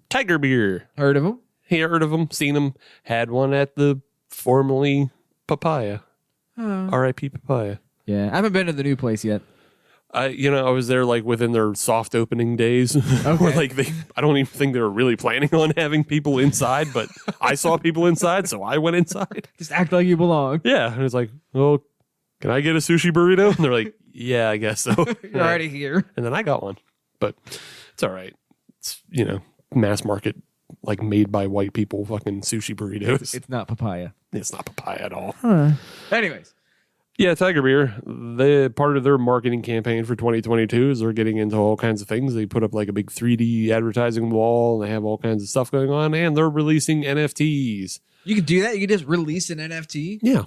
Tiger Beer. Heard of him? He heard of them, seen them, had one at the formerly Papaya. R.I.P. Papaya. Yeah, I haven't been to the new place yet. I was there like within their soft opening days. Where, like I don't even think they were really planning on having people inside, but I saw people inside, so I went inside. Just act like you belong. Yeah, and it's like, well, can I get a sushi burrito? And they're like, yeah, I guess so. You're already here. And then I got one, but it's all right. It's mass market, like made by white people, fucking sushi burritos. It's not papaya. It's not papaya at all. Anyways. Yeah, Tiger Beer, part of their marketing campaign for 2022 is they're getting into all kinds of things. They put up like a big 3D advertising wall, and they have all kinds of stuff going on, and they're releasing NFTs. You could do that? You could just release an NFT? Yeah,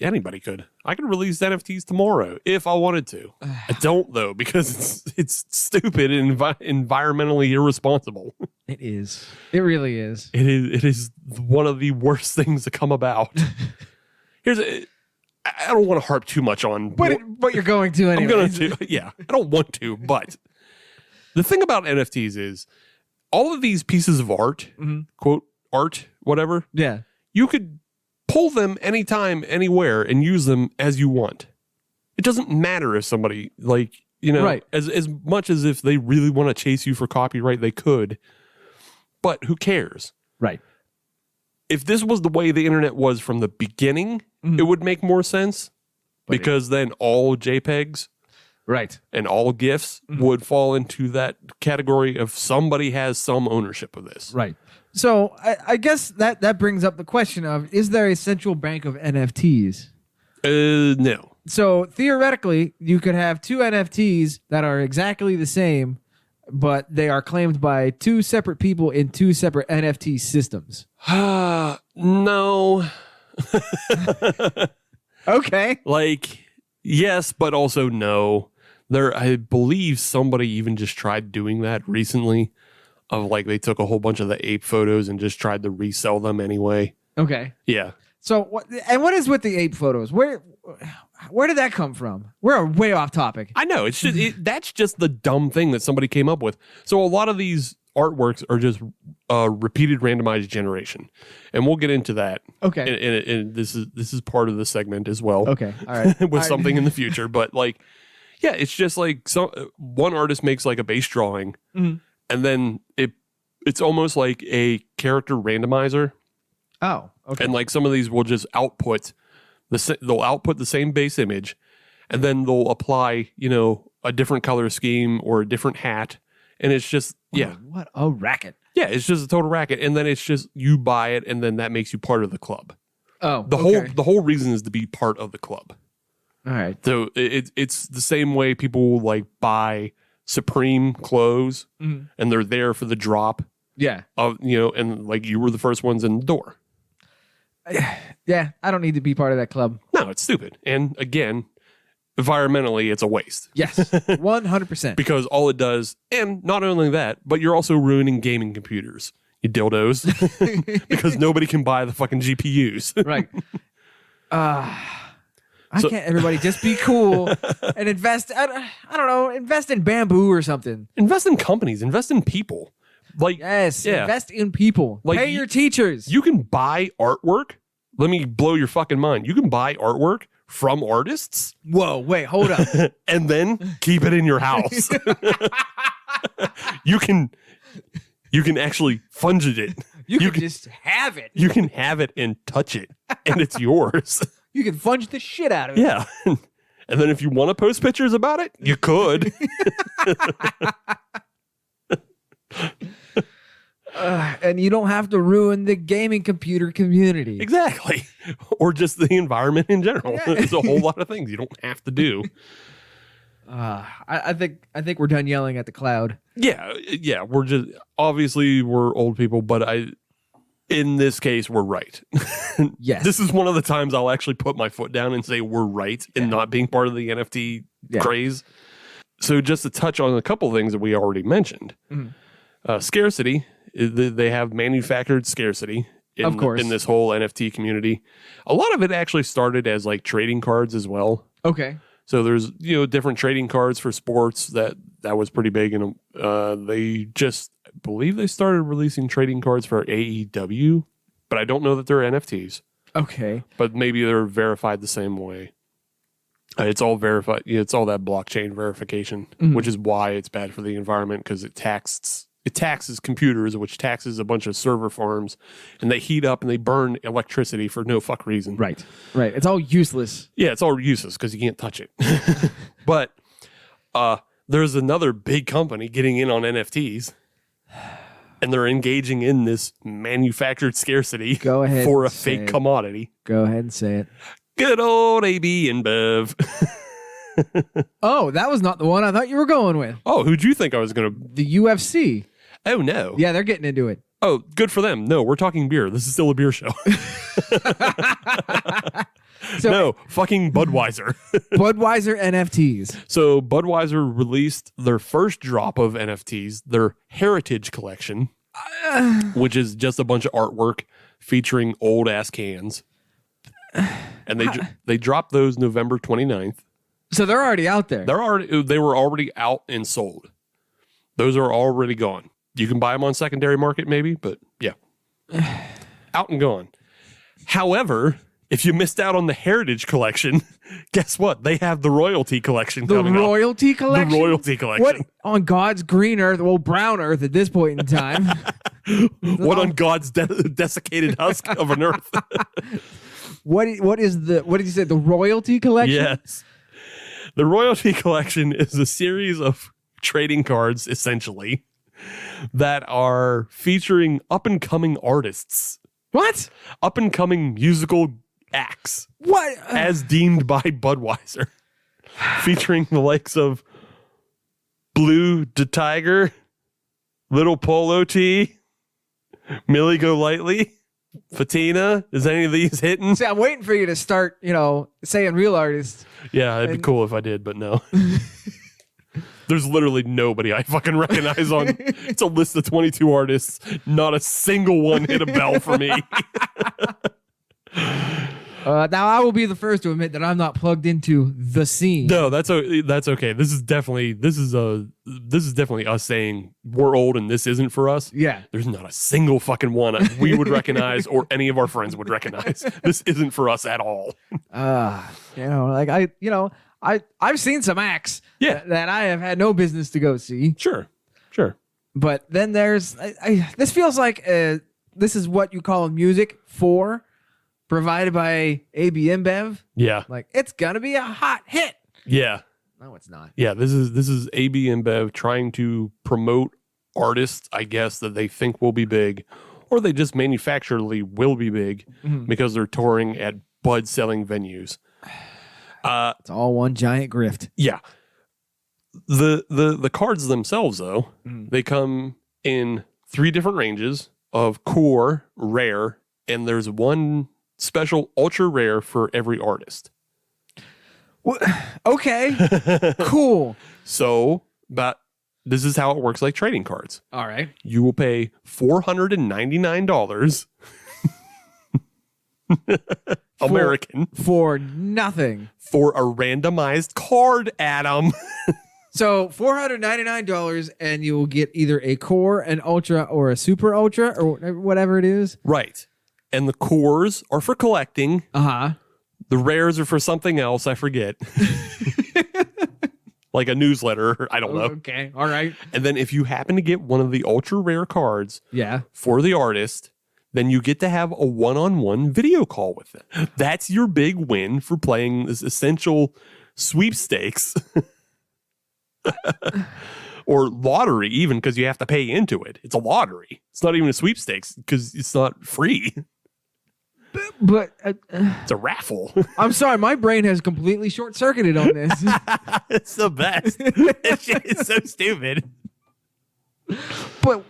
anybody could. I could release NFTs tomorrow if I wanted to. I don't, though, because it's stupid and environmentally irresponsible. It is. It really is. It is one of the worst things to come about. I don't want to harp too much on... But you're going to anyway. I'm going to. Yeah, I don't want to, but the thing about NFTs is all of these pieces of art, quote, art, whatever, Yeah. you could pull them anytime, anywhere, and use them as you want. It doesn't matter if somebody, Right. as much as if they really want to chase you for copyright, they could, but who cares? Right. If this was the way the internet was from the beginning, it would make more sense because then all JPEGs Right. and all GIFs would fall into that category of somebody has some ownership of this. Right. So I guess that brings up the question of, is there a central bank of NFTs? No. So theoretically, you could have two NFTs that are exactly the same, but they are claimed by two separate people in two separate NFT systems. No. Okay. Yes, but also no. I believe somebody even just tried doing that recently. They took a whole bunch of the ape photos and just tried to resell them anyway. Okay. Yeah. So what is with the ape photos? Where did that come from? We're way off topic. I know. It's just that's just the dumb thing that somebody came up with. So a lot of these artworks are just repeated randomized generation, and we'll get into that. Okay. And this is part of the segment as well. Okay. All right. With something in the future, but yeah, it's just one artist makes a base drawing, and then it's almost like a character randomizer. Oh. Okay. And some of these will just output they'll output the same base image, and then they'll apply a different color scheme or a different hat, and it's just What a racket. Yeah, it's just a total racket, and then it's just you buy it, and then that makes you part of the club. Oh, the whole reason is to be part of the club. All right. So it's the same way people will buy Supreme clothes, and they're there for the drop. Yeah. And like you were the first ones in the door. Yeah, I don't need to be part of that club. No, it's stupid. And again, environmentally, it's a waste. Yes, 100%. Because all it does, and not only that, but you're also ruining gaming computers, you dildos, because nobody can buy the fucking GPUs. Right. Can't everybody just be cool and invest? I don't know, invest in bamboo or something. Invest in companies, invest in people. Like, yes, yeah. Invest in people. Like, pay your teachers. You can buy artwork. Let me blow your fucking mind. You can buy artwork from artists. Whoa, wait, hold up. And then keep it in your house. You can actually fungit it. You can just have it. You can have it and touch it, and it's yours. You can funge the shit out of it. Yeah. And then if you want to post pictures about it, you could. And you don't have to ruin the gaming computer community. Exactly. Or just the environment in general. Yeah. There's a whole lot of things you don't have to do. I think we're done yelling at the cloud. Yeah. We're just, obviously we're old people, but in this case, we're right. Yes. This is one of the times I'll actually put my foot down and say we're right in not being part of the NFT craze. So just to touch on a couple of things that we already mentioned. Scarcity, they have manufactured scarcity of course. in this whole NFT community. A lot of it actually started as like trading cards as well. Okay. So there's, different trading cards for sports that was pretty big. And they just, I believe they started releasing trading cards for AEW, but I don't know that they're NFTs. Okay. But maybe they're verified the same way. It's all verified. It's all that blockchain verification, which is why it's bad for the environment, because it taxes computers, which taxes a bunch of server farms, and they heat up and they burn electricity for no fuck reason. Right. It's all useless. Yeah, it's all useless because you can't touch it. But there's another big company getting in on NFTs, and they're engaging in this manufactured scarcity Go ahead for a and say fake it. commodity. Go ahead and say it. Good old AB and Bev. Oh, that was not the one I thought you were going with. Oh, who'd you think I was going to? The UFC. Oh, no. Yeah, they're getting into it. Oh, good for them. No, we're talking beer. This is still a beer show. No, fucking Budweiser. Budweiser NFTs. So Budweiser released their first drop of NFTs, their Heritage Collection, which is just a bunch of artwork featuring old-ass cans. And they dropped those November 29th. So they're already out there. They were already out and sold. Those are already gone. You can buy them on secondary market maybe, but yeah. Out and gone. However, if you missed out on the Heritage Collection, guess what? They have the Royalty Collection coming up. Royalty Collection? The Royalty Collection. What on God's green earth, well, brown earth at this point in time? What on God's desiccated husk of an earth? What did you say? The Royalty Collection? Yes. The Royalty Collection is a series of trading cards, essentially, that are featuring up-and-coming artists. What? Up-and-coming musical acts. What? As deemed by Budweiser. Featuring the likes of Blue the Tiger, Little Polo T, Millie Go Lightly, Fatina. Is any of these hitting? See, I'm waiting for you to start, saying real artists. Yeah, it'd be cool if I did, but no. There's literally nobody I fucking recognize on. It's a list of 22 artists. Not a single one hit a bell for me. Now I will be the first to admit that I'm not plugged into the scene. No, that's okay. This is definitely us saying we're old and this isn't for us. Yeah. There's not a single fucking one we would recognize or any of our friends would recognize. This isn't for us at all. I've seen some acts Yeah. that I have had no business to go see. Sure. But then there's this feels like this is what you call music for, provided by AB InBev. Yeah. Like it's gonna be a hot hit. Yeah. No, it's not. Yeah. This is AB InBev trying to promote artists, I guess, that they think will be big, or they just manufacturally will be big because they're touring at Bud selling venues. It's all one giant grift. Yeah. The cards themselves, though, they come in 3 different ranges of core, rare, and there's one special ultra rare for every artist. Okay. Cool. So, but this is how it works like trading cards. All right. You will pay $499 American For nothing. for a randomized card, Adam. So $499, and you will get either a core, an ultra, or a super ultra, or whatever it is. Right. And the cores are for collecting. Uh-huh. The rares are for something else. I forget. Like a newsletter. I don't know. Okay. All right. And then if you happen to get one of the ultra rare cards Yeah. for the artist, then you get to have a one-on-one video call with them. That's your big win for playing this essential sweepstakes. Or lottery, even, because you have to pay into it. It's a lottery. It's not even a sweepstakes because it's not free. But It's a raffle. I'm sorry, my brain has completely short-circuited on this. It's the best. That shit is so stupid. But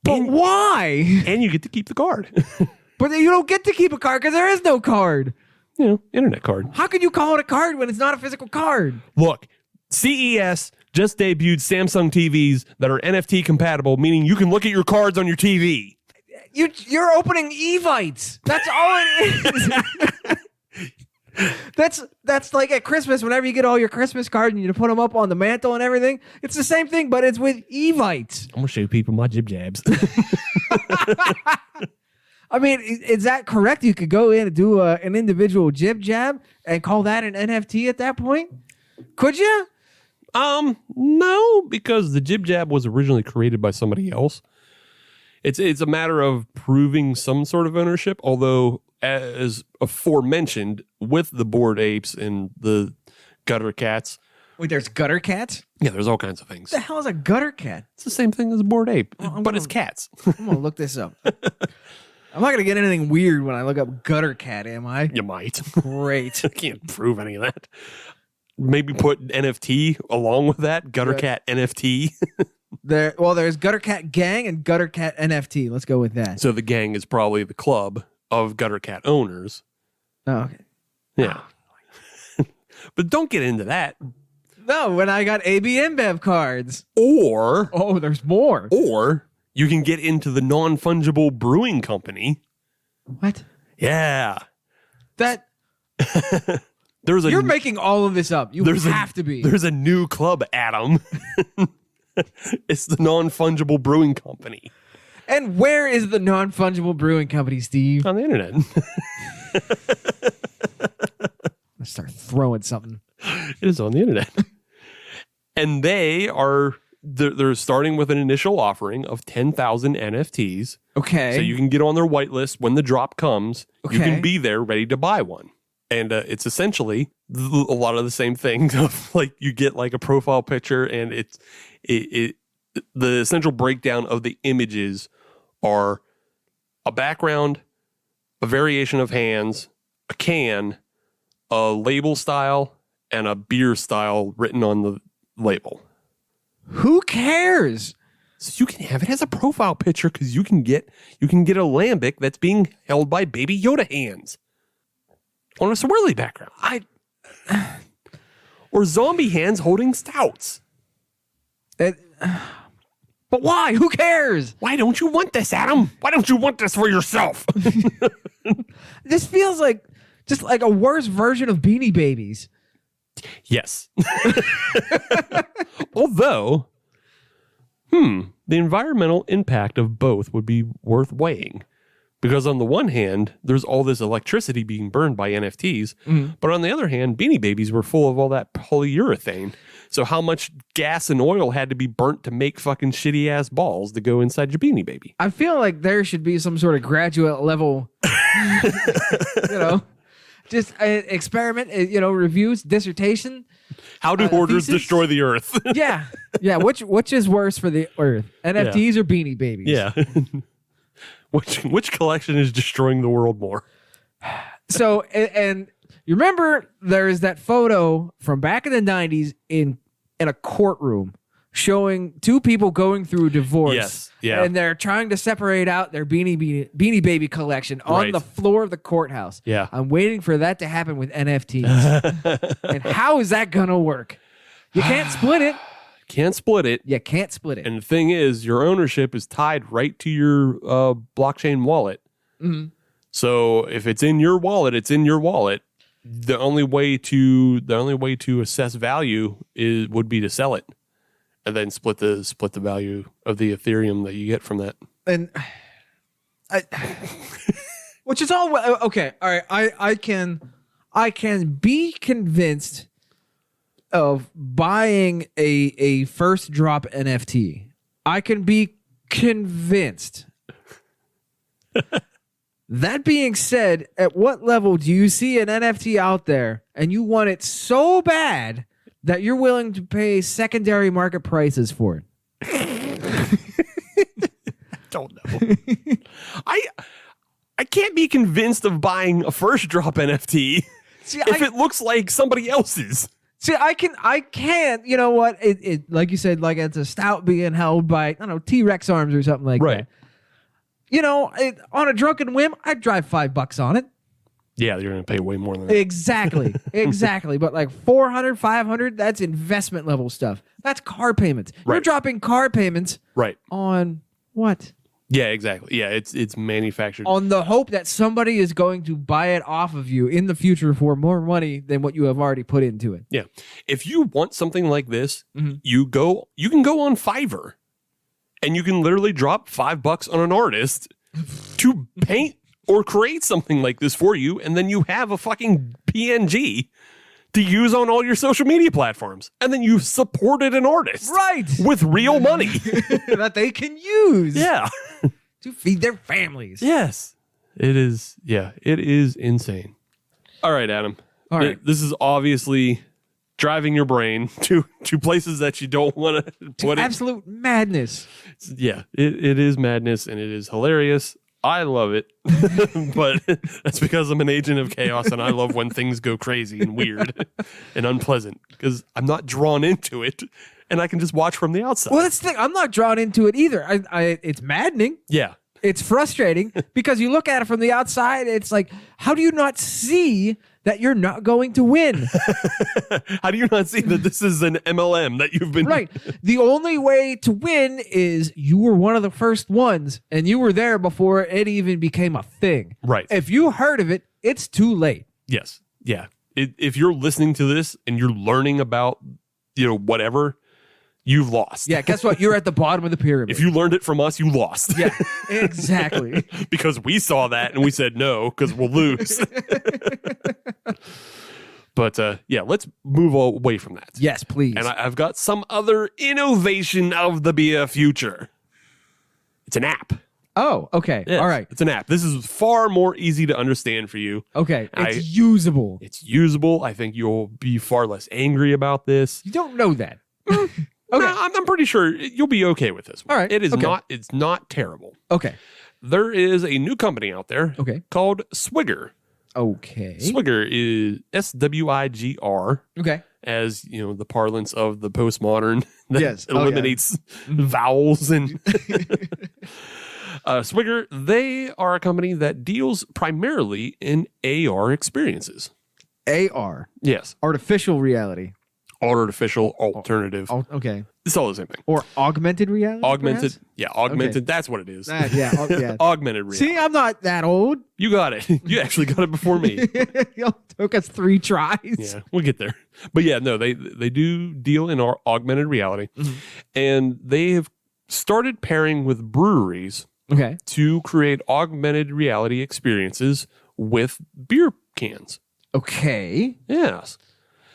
And- why? And you get to keep the card. But you don't get to keep a card because there is no card. You know, internet card. How can you call it a card when it's not a physical card? Look, CES just debuted Samsung TVs that are NFT compatible, meaning you can look at your cards on your TV. You're opening Evites. That's all it is. That's like at Christmas, whenever you get all your Christmas cards and you put them up on the mantle and everything. It's the same thing, but it's with Evites. I'm gonna show people my jib jabs. I mean, is that correct? You could go in and do an individual jib jab and call that an NFT at that point? Could you? No, because the jib jab was originally created by somebody else. It's a matter of proving some sort of ownership, although as aforementioned with the Bored Apes and the Gutter Cats. Wait, there's gutter cats? Yeah, there's all kinds of things. What the hell is a gutter cat? It's the same thing as a Bored Ape, I'm but it's cats. I'm going to look this up. I'm not going to get anything weird when I look up gutter cat, am I? You might. Great. I can't prove any of that. Maybe put NFT along with that. Gutter Cat NFT. There's Gutter Cat Gang and Gutter Cat NFT. Let's go with that. So the gang is probably the club of Gutter Cat owners. Oh, okay. Yeah. But don't get into that. No, when I got AB InBev cards. Or There's more. you can get into the Non-Fungible Brewing Company. What? Yeah. That There's You're making all of this up. You have to be. There's a new club, Adam. It's the Non-Fungible Brewing Company. And where is the Non-Fungible Brewing Company, Steve? On the internet. Let's start throwing something. It is on the internet. And they're starting with an initial offering of 10,000 NFTs. Okay. So you can get on their whitelist when the drop comes. You Okay. can be there ready to buy one. And it's essentially a lot of the same thing. Like you get like a profile picture, and the essential breakdown of the images are a background, a variation of hands, a can, a label style, and a beer style written on the label. Who cares? So you can have it as a profile picture because you can get a lambic that's being held by Baby Yoda hands on a swirly background. Or zombie hands holding stouts. But why? Who cares? Why don't you want this, Adam? Why don't you want this for yourself? This feels like just like a worse version of Beanie Babies. Yes. Although, the environmental impact of both would be worth weighing. Because on the one hand, there's all this electricity being burned by NFTs. But on the other hand, Beanie Babies were full of all that polyurethane. So how much gas and oil had to be burnt to make fucking shitty ass balls to go inside your Beanie Baby? I feel like there should be some sort of graduate level, just experiment, reviews, dissertation. How do hoarders thesis? destroy the earth? Yeah. Which is worse for the earth, NFTs or Beanie Babies? Yeah. Which collection is destroying the world more? So, and you remember there is that photo from back in the 90s in in a courtroom showing two people going through a divorce. Yes. Yeah. And they're trying to separate out their Beanie Baby collection on Right. the floor of the courthouse. Yeah. I'm waiting for that to happen with NFTs. And how is that going to work? You can't split it. Can't split it. You can't split it. And the thing is, your ownership is tied right to your blockchain wallet. Mhm. So if it's in your wallet, it's in your wallet. The only way to assess value would be to sell it, and then split the value of the Ethereum that you get from that. And which is all okay. All right, I can be convinced of buying a first drop NFT. I can be convinced. That being said, at what level do you see an NFT out there and you want it so bad that you're willing to pay secondary market prices for it? Don't know. I can't be convinced of buying a first drop NFT if it looks like somebody else's. See, I can. You know what? It like you said, like it's a stout being held by, I don't know, T-Rex arms or something like that. You know, on a drunken whim, I'd drive $5 on it. Yeah, you're going to pay way more than that. Exactly. Exactly. But like 400, 500, that's investment level stuff. That's car payments. Right. You're dropping car payments Right. on what? Yeah, exactly. Yeah, it's manufactured. On the hope that somebody is going to buy it off of you in the future for more money than what you have already put into it. Yeah. If you want something like this, Mhm. you can go on Fiverr and you can literally drop $5 on an artist to paint or create something like this for you, and then you have a fucking PNG to use on all your social media platforms. And then you've supported an artist. Right. With real money. That they can use. Yeah. To feed their families. Yes. It is. Yeah. It is insane. All right, Adam. All right. This is obviously driving your brain to places that you don't want to put it. Absolute madness. Yeah. It is madness and it is hilarious. I love it, but that's because I'm an agent of chaos and I love when things go crazy and weird and unpleasant because I'm not drawn into it and I can just watch from the outside. Well, that's the thing. I'm not drawn into it either. It's maddening. Yeah. It's frustrating because you look at it from the outside. It's like, how do you not see that you're not going to win? How do you not see that this is an MLM that you've been... Right. The only way to win is you were one of the first ones and you were there before it even became a thing. Right. If you heard of it, it's too late. Yes. Yeah. If you're listening to this and you're learning about, whatever, you've lost. Yeah, guess what? You're at the bottom of the pyramid. If you learned it from us, you lost. Yeah, exactly. Because we saw that and we said no, because we'll lose. But let's move away from that. Yes, please. And I've got some other innovation of the beer future. It's an app. Oh, okay. Yes, All right. It's an app. This is far more easy to understand for you. Okay. It's usable. It's usable. I think you'll be far less angry about this. You don't know that. Okay. No, I'm pretty sure you'll be okay with this one. All right. It is Okay. not. It's not terrible. Okay. There is a new company out there. Okay. Called Swigr. Okay. Swigr is SWIGR, Okay. as the parlance of the postmodern that Yes. Oh, yeah. eliminates vowels and. Swigr, they are a company that deals primarily in AR experiences. AR. Yes, Artificial reality. artificial alternative. Okay. It's all the same thing. Or augmented reality? Augmented. perhaps? Yeah, augmented. Okay. That's what it is. Yeah. Yeah. Augmented reality. See, I'm not that old. You got it. You actually got it before me. It took us 3 tries. Yeah, we'll get there. But yeah, no, they do deal in our augmented reality, and they have started pairing with breweries Okay. to create augmented reality experiences with beer cans. Okay. Yes.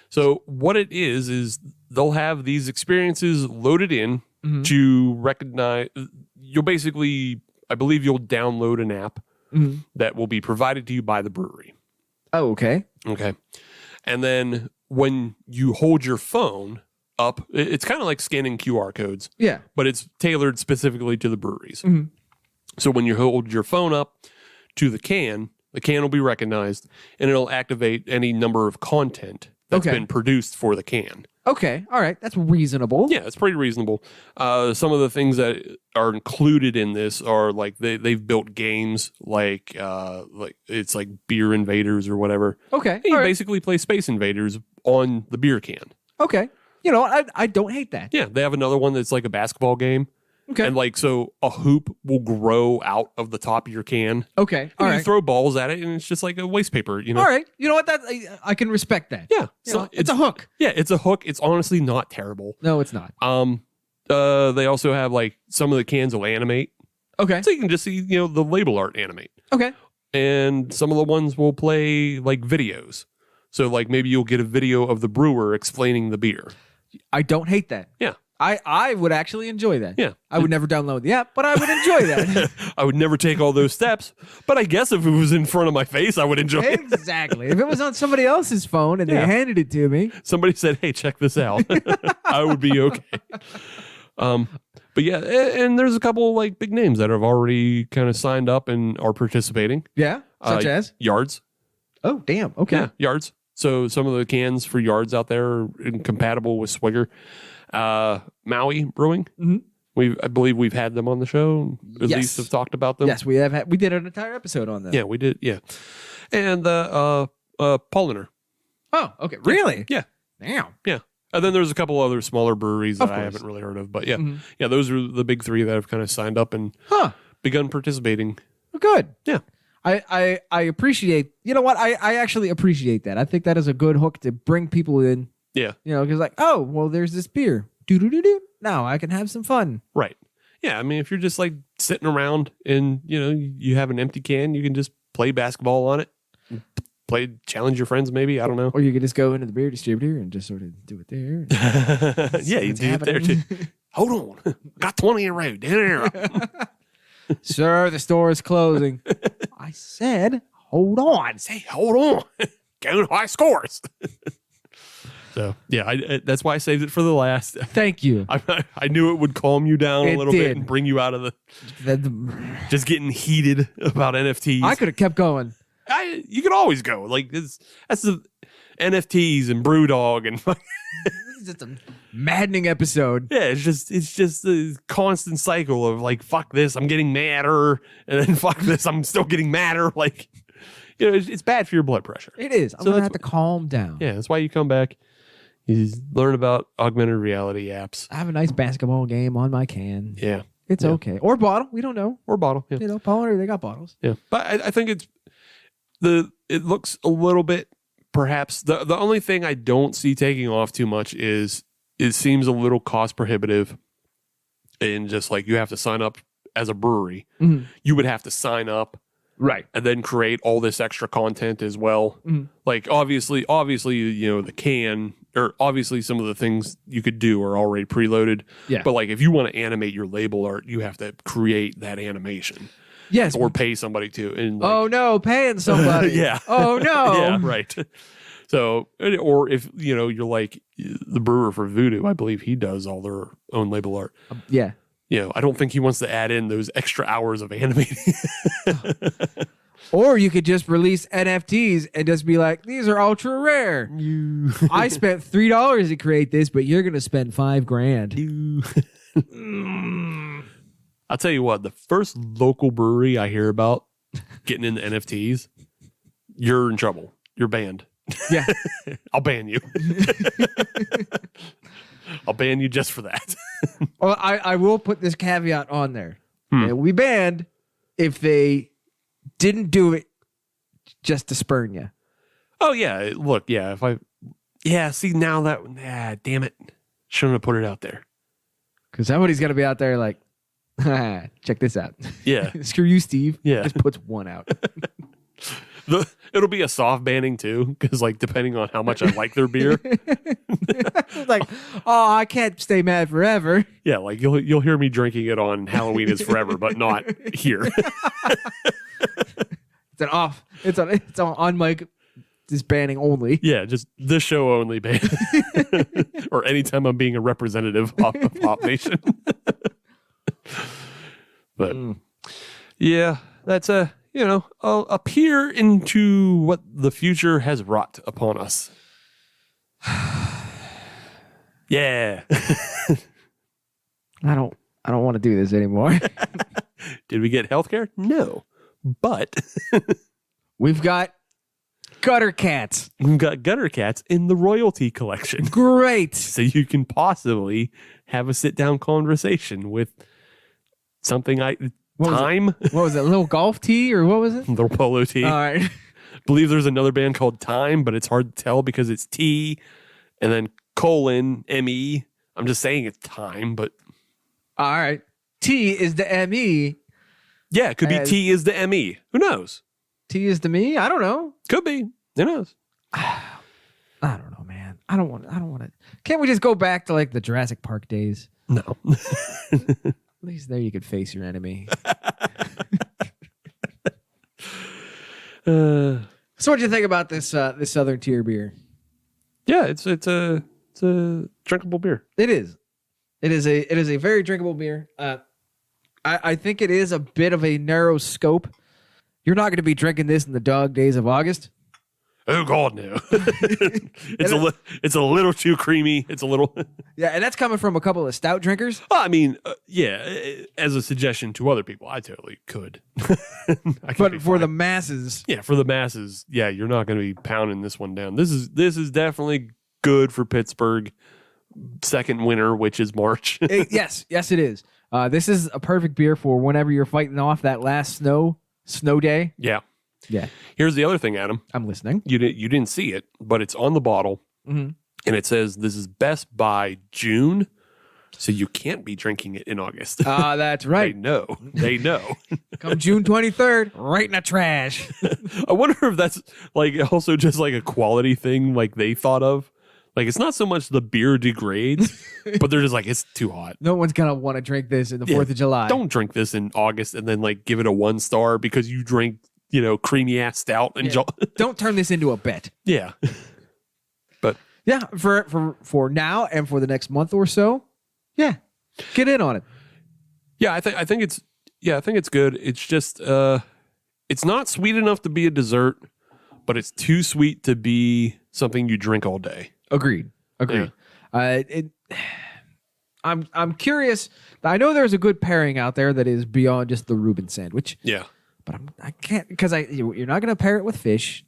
So what it is they'll have these experiences loaded in to recognize. You'll basically, I believe you'll download an app that will be provided to you by the brewery. Oh, okay. Okay. And then when you hold your phone up, it's kind of like scanning QR codes, Yeah. but it's tailored specifically to the breweries. So when you hold your phone up to the can will be recognized and it'll activate any number of content that's Okay. been produced for the can. Okay. All right. That's reasonable. Yeah, it's pretty reasonable. Some of the things that are included in this are like they've built games like it's like Beer Invaders or whatever. Okay. And you all right. basically play Space Invaders on the beer can. Okay. You know, I don't hate that. Yeah, they have another one that's like a basketball game. Okay. And like, so a hoop will grow out of the top of your can. Okay. And All you right. throw balls at it, and it's just like a waste paper, you know? All right. You know what? That I can respect that. Yeah. You So know, it's a hook. Yeah, it's a hook. It's honestly not terrible. No, it's not. They also have like some of the cans will animate. Okay. So you can just see, you know, the label art animate. Okay. And some of the ones will play like videos. So like maybe you'll get a video of the brewer explaining the beer. I don't hate that. Yeah. I would actually enjoy that. Yeah. I would never download the app, but I would enjoy that. I would never take all those steps, but I guess if it was in front of my face, I would enjoy it. Exactly. If it was on somebody else's phone and Yeah. they handed it to me. Somebody said, "Hey, check this out." I would be okay. But yeah, and there's a couple like big names that have already kind of signed up and are participating. Yeah. Such as? Yards. Oh, damn. Okay. Yeah, Yards. So some of the cans for Yards out there are incompatible with Swigr. Maui Brewing. Mm-hmm. I believe we've had them on the show. At Yes. least have talked about them. Yes, we have. We did an entire episode on that. Yeah, we did. Yeah. And Polliner. Oh, okay. Really? Yeah. Damn. Yeah. And then there's a couple other smaller breweries Of that I course. haven't really heard of. But yeah. Mhm. Yeah, those are the big three that have kind of signed up and Huh. begun participating. Well, good. Yeah. I appreciate. You know what? I actually appreciate that. I think that is a good hook to bring people in. Yeah. You know, because like, oh, well, there's this beer. Do do do do. Now I can have some fun. Right. Yeah. I mean, if you're just like sitting around and, you know, you have an empty can, you can just play basketball on it. Challenge your friends, maybe. I don't know. Or you could just go into the beer distributor and just sort of do it there. Yeah, you what's do it there too. happening. Hold on. Got 20 in a row. Down there. Sir, the store is closing. I said, hold on. Say, hold on. Going high scores. So, yeah, that's why I saved it for the last. Thank you. I knew it would calm you down a It little bit did. and bring you out of just getting heated about NFTs. I could have kept going. You could always go. Like, that's the NFTs and Brewdog and This is just a maddening episode. yeah, it's just a constant cycle of like, fuck this, I'm getting madder, and then fuck this, I'm still getting madder. Like, you know, it's bad for your blood pressure. It is. I'm So going to that's have to calm down. Yeah, that's why you come back. You learn about augmented reality apps. I have a nice basketball game on my can. Yeah. It's Yeah. okay. Or bottle. We don't know. Or bottle. Yeah. You know, Polliner, they got bottles. Yeah. But I think it looks a little bit, perhaps, the only thing I don't see taking off too much is it seems a little cost prohibitive. And just like you have to sign up as a brewery, you would have to sign up. Right. And then create all this extra content as well. Like obviously, you know, the can, or obviously some of the things you could do are already preloaded. Yeah. But like if you want to animate your label art, you have to create that animation Yes. or pay somebody to. And like, Oh, no. Paying somebody. yeah. Oh, no. Yeah, right. So, or if, you know, you're like the brewer for Voodoo, I believe he does all their own label art. Yeah. You know, I don't think he wants to add in those extra hours of animating. Or you could just release NFTs and just be like, these are ultra rare. I spent $3 to create this, but you're going to spend $5,000. I'll tell you what, the first local brewery I hear about getting into NFTs, you're in trouble. You're banned. Yeah. I'll ban you. I'll ban you just for that. Well, I will put this caveat on there. It will be banned if they didn't do it just to spurn you. Oh, yeah. Look, yeah. See, now that, damn it. Shouldn't have put it out there. Because somebody's going to be out there like, check this out. Yeah. Screw you, Steve. Yeah. Just puts one out. It'll be a soft banning too, because like depending on how much I like their beer, It's like, oh, I can't stay mad forever. yeah, like you'll hear me drinking it on Halloween is Forever, but not here. It's an off. It's on mic. Just banning only. Yeah, just this show only ban, or anytime I'm being a representative of Pop Nation. But yeah, that's a peer into what the future has wrought upon us. Yeah. I don't want to do this anymore. Did we get healthcare? No. But We've got gutter cats. we've got gutter cats in the royalty collection. Great. So you can possibly have a sit-down conversation with something What was Time. What was it? A little golf tee or what was it? The polo tee. All right. Believe there's another band called Time, but it's hard to tell because it's T and then colon ME. I'm just saying it's Time, but All right. T is the ME. yeah, it could be T is the ME. Who knows? T is the me? I don't know. Could be. Who knows? I don't know, man. I don't want to. Can't we just go back to like the Jurassic Park days? No. At least there you could face your enemy. So what'd you think about this this Southern Tier beer? Yeah, it's a drinkable beer. It is. It is a very drinkable beer. I think it is a bit of a narrow scope. You're not going to be drinking this in the dog days of August. Oh God, no! It's a little too creamy. It's a little. Yeah, and that's coming from a couple of stout drinkers. I mean, yeah. As a suggestion to other people, I totally could. But for the masses, yeah, for the masses, yeah, you're not going to be pounding this one down. This is definitely good for Pittsburgh. Second winter, which is March. yes, it is. This is a perfect beer for whenever you're fighting off that last snow day. Yeah. Yeah. Here's the other thing, Adam. I'm listening. You didn't see it, but it's on the bottle, and it says this is best by June, so you can't be drinking it in August. That's right. They know. Come June 23rd, right in the trash. I wonder if that's like also just like a quality thing, like they thought of. Like it's not so much the beer degrades, but they're just like it's too hot. No one's gonna want to drink this in the 4th of July. Don't drink this in August and then like give it a 1 star because you drink creamy ass stout and Don't turn this into a bet. Yeah. But yeah, for now and for the next month or so, yeah, get in on it. Yeah, I think it's good. It's just it's not sweet enough to be a dessert, but it's too sweet to be something you drink all day. Agreed. Yeah. I'm curious. I know there's a good pairing out there that is beyond just the Reuben sandwich. Yeah. But I can't because you're not going to pair it with fish.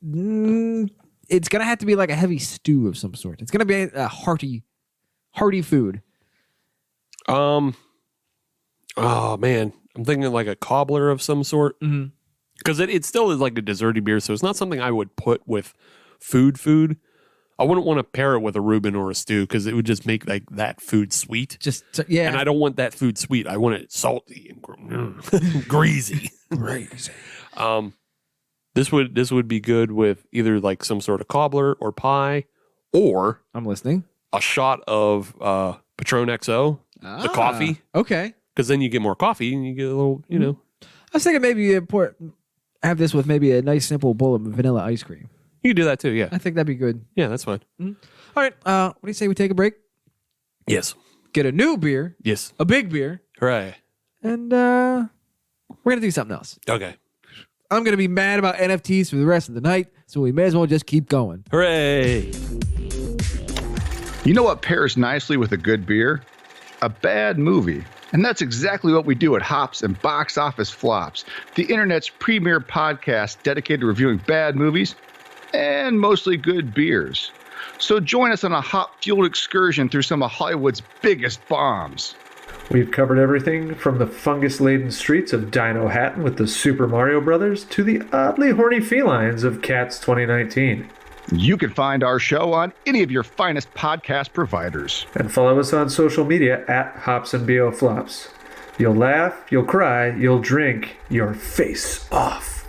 It's going to have to be like a heavy stew of some sort. It's going to be a hearty food. Oh man, I'm thinking like a cobbler of some sort because it still is like a desserty beer, so it's not something I would put with food. I wouldn't want to pair it with a Reuben or a stew because it would just make like that food sweet. Yeah. And I don't want that food sweet. I want it salty and greasy. Crazy. This would be good with either like some sort of cobbler or pie, or I'm listening. a shot of Patron XO, the coffee. Okay. Because then you get more coffee and you get a little, I was thinking maybe have this with maybe a nice simple bowl of vanilla ice cream. You can do that too, yeah. I think that'd be good. Yeah, that's fine. All right. What do you say we take a break? Yes. Get a new beer, Yes. a big beer, Hooray. and we're gonna do something else. Okay. I'm gonna be mad about NFTs for the rest of the night, so we may as well just keep going. Hooray. You know what pairs nicely with a good beer? A bad movie. And that's exactly what we do at Hops and Box Office Flops, the internet's premier podcast dedicated to reviewing bad movies and mostly good beers. So join us on a hop-fueled excursion through some of Hollywood's biggest bombs. We've covered everything from the fungus-laden streets of Dino Hatton with the Super Mario Brothers to the oddly horny felines of Cats 2019. You can find our show on any of your finest podcast providers. And follow us on social media at Hops and BO Flops. You'll laugh, you'll cry, you'll drink your face off.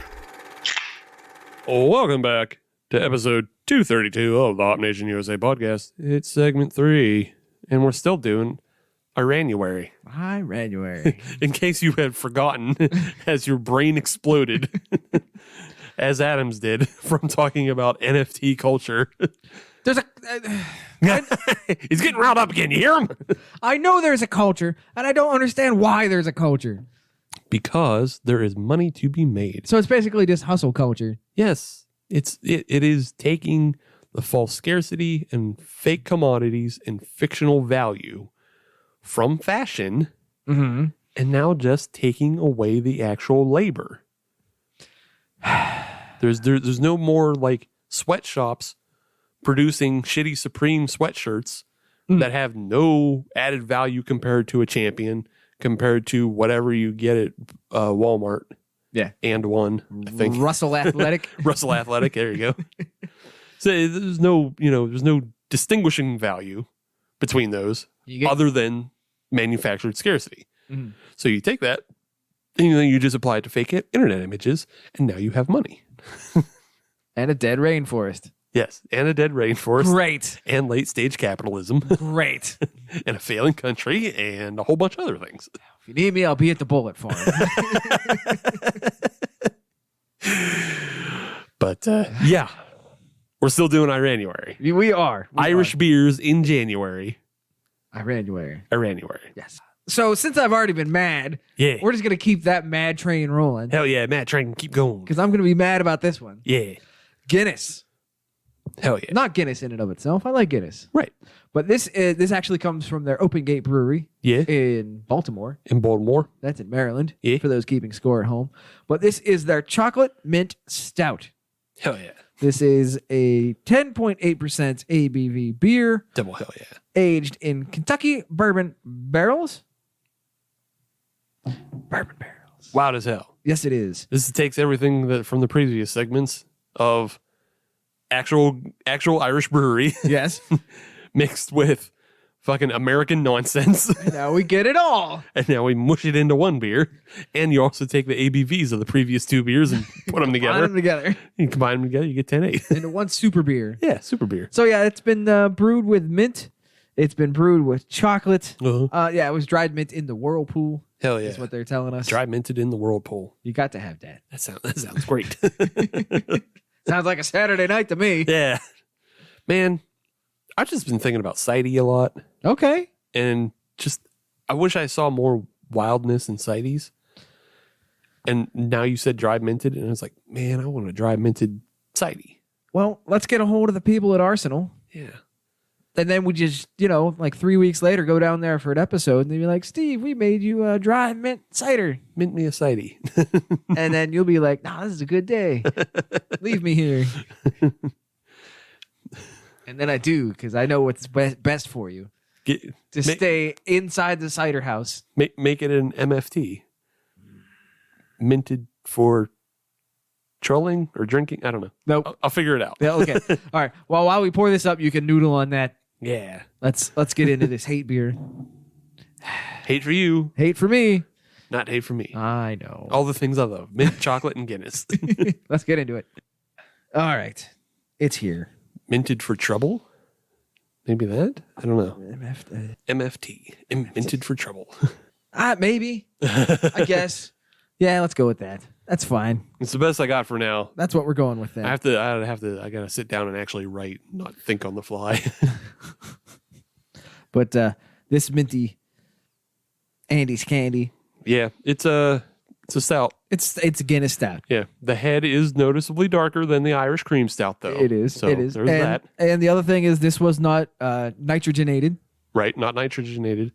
Welcome back to episode 232 of the Hop Nation USA podcast. It's segment 3, and we're still doing Iranuary. Iranuary. In case you had forgotten as your brain exploded, as Adams did from talking about NFT culture. There's He's getting riled up again. You hear him? I know there's a culture, and I don't understand why there's a culture. Because there is money to be made. So it's basically just hustle culture. Yes. It is taking the false scarcity and fake commodities and fictional value from fashion, and now just taking away the actual labor. There's no more like sweatshops producing shitty Supreme sweatshirts that have no added value compared to a Champion, compared to whatever you get at Walmart. Yeah. And one, I think. Russell Athletic. Russell Athletic, there you go. So there's no distinguishing value between those other than manufactured scarcity. So you take that and you just apply it to fake internet images, and now you have money. And a dead rainforest. Yes, and a dead rainforest. Great. And late stage capitalism. Great. And a failing country and a whole bunch of other things. If you need me, I'll be at the Bullet Farm. But yeah, we're still doing Iranuary. We are. Irish beers in January. Iranuary. Yes. So since I've already been mad, we're just going to keep that mad train rolling. Hell yeah, Matt Train, keep going. Because I'm going to be mad about this one. Yeah. Guinness. Hell yeah. Not Guinness in and of itself. I like Guinness. Right. But this actually comes from their Open Gate Brewery in Baltimore. In Baltimore. That's in Maryland, Yeah. for those keeping score at home. But this is their Chocolate Mint Stout. Hell yeah. This is a 10.8% ABV beer. Double hell yeah. Aged in Kentucky bourbon barrels. Bourbon barrels. Loud as hell. Yes, it is. This takes everything from the previous segments of actual Irish brewery Yes. mixed with fucking American nonsense. Now we get it all. And now we mush it into one beer. And you also take the ABVs of the previous two beers and put them together. You combine them together, you get 10.8. Into one super beer. Yeah, super beer. So yeah, it's been brewed with mint. It's been brewed with chocolate. Uh-huh. Yeah, it was dried mint in the whirlpool. Hell yeah. That's what they're telling us. Dry minted in the whirlpool. You got to have that. That sounds great. Sounds like a Saturday night to me. Yeah. Man, I've just been thinking about Sidey a lot. Okay. And just, I wish I saw more wildness in Sidey's. And now you said dry minted, and I was like, man, I want a dry minted Sidey. Well, let's get a hold of the people at Arsenal. Yeah. And then we just, like 3 weeks later, go down there for an episode, and they'd be like, Steve, we made you a dry mint cider. Mint me a Sidey. And then you'll be like, nah, this is a good day. Leave me here. And then I do, because I know what's best for you. Stay inside the cider house. Make it an MFT. Minted for trolling or drinking. I don't know. Nope. I'll figure it out. Yeah, okay. All right. Well, while we pour this up, you can noodle on that. Yeah. Let's get into this hate beer. Hate for you. Hate for me. Not hate for me. I know. All the things I love. Mint, chocolate, and Guinness. Let's get into it. All right. It's here. Minted for trouble? Maybe that? I don't know. MFT. Minted for trouble. Maybe. I guess. Yeah, let's go with that. That's fine. It's the best I got for now. That's what we're going with then. I gotta sit down and actually write, not think on the fly. But this minty Andy's candy. Yeah, it's a stout. It's a Guinness stout. Yeah, the head is noticeably darker than the Irish cream stout, though. It is. So it is. There's that. And the other thing is, this was not nitrogenated. Right, not nitrogenated.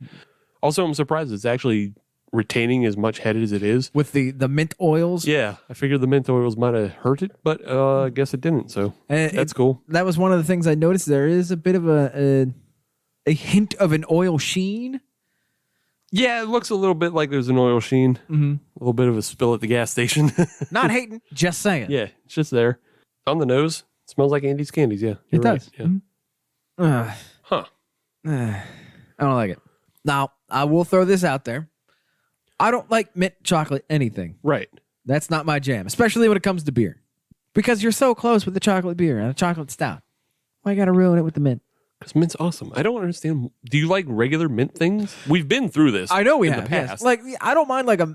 Also, I'm surprised it's actually retaining as much head as it is with the mint oils. Yeah, I figured the mint oils might have hurt it, but I guess it didn't. So that's cool. That was one of the things I noticed. There is a bit of a hint of an oil sheen. Yeah, it looks a little bit like there's an oil sheen. Mm-hmm. A little bit of a spill at the gas station. Not hating, just saying. Yeah, it's just there. On the nose, it smells like Andy's candies. Yeah, it does. Yeah. Mm-hmm. I don't like it. Now, I will throw this out there. I don't like mint chocolate anything. Right. That's not my jam, especially when it comes to beer. Because you're so close with the chocolate beer and a chocolate stout. Why you got to ruin it with the mint? Because mint's awesome. I don't understand. Do you like regular mint things? We've been through this. I know we in have. the past. Yes. Like, I don't mind like a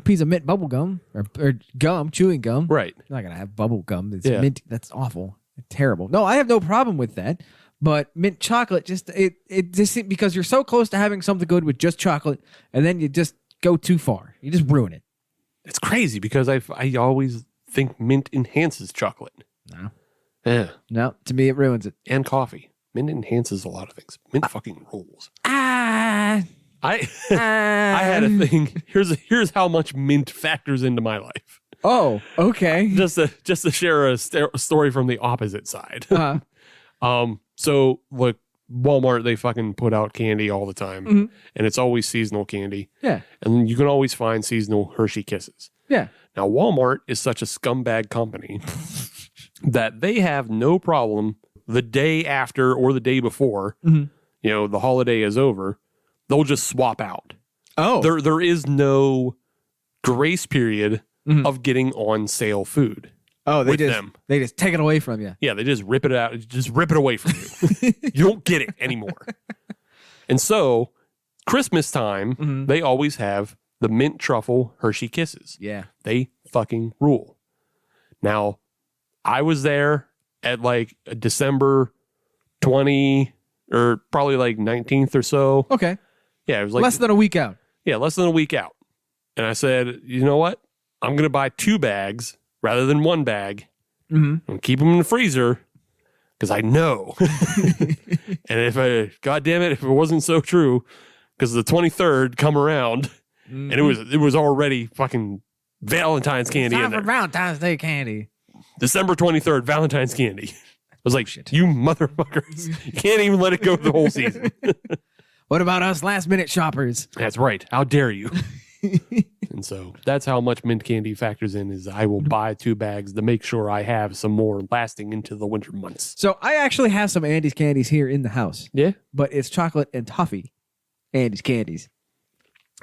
piece of mint bubble gum or gum, chewing gum. Right. You're not going to have bubble gum that's mint. That's awful. Terrible. No, I have no problem with that. But mint chocolate, just because you're so close to having something good with just chocolate, and then you just go too far. You just ruin it. It's crazy because I always think mint enhances chocolate. No. Yeah. No, to me, it ruins it. And coffee. Mint enhances a lot of things. Mint fucking rules. Ah. I had a thing. Here's how much mint factors into my life. Oh, okay. Just to share a story from the opposite side. So look, Walmart, they fucking put out candy all the time, and it's always seasonal candy. Yeah. And you can always find seasonal Hershey Kisses. Yeah. Now, Walmart is such a scumbag company that they have no problem the day after or the day before, the holiday is over, they'll just swap out. Oh. There is no grace period of getting on sale food. Oh, they with just take it away from you. Yeah, they just rip it out, just rip it away from you. You don't get it anymore. And so, Christmas time, they always have the mint truffle Hershey Kisses. Yeah. They fucking rule. Now, I was there at like December 20 or probably like 19th or so. Okay. Yeah, it was like less than a week out. Yeah, less than a week out. And I said, you know what? I'm going to buy 2 bags rather than 1 bag and keep them in the freezer because I know. And God damn it, if it wasn't so true, because the 23rd come around and it was already fucking Valentine's candy in Time there. for Valentine's Day candy. December 23rd, Valentine's candy. I was like, shit, you motherfuckers. You can't even let it go the whole season. What about us last minute shoppers? That's right. How dare you? And so that's how much mint candy factors in is I will buy 2 bags to make sure I have some more lasting into the winter months. So I actually have some Andy's candies here in the house. Yeah? But it's chocolate and toffee Andy's candies.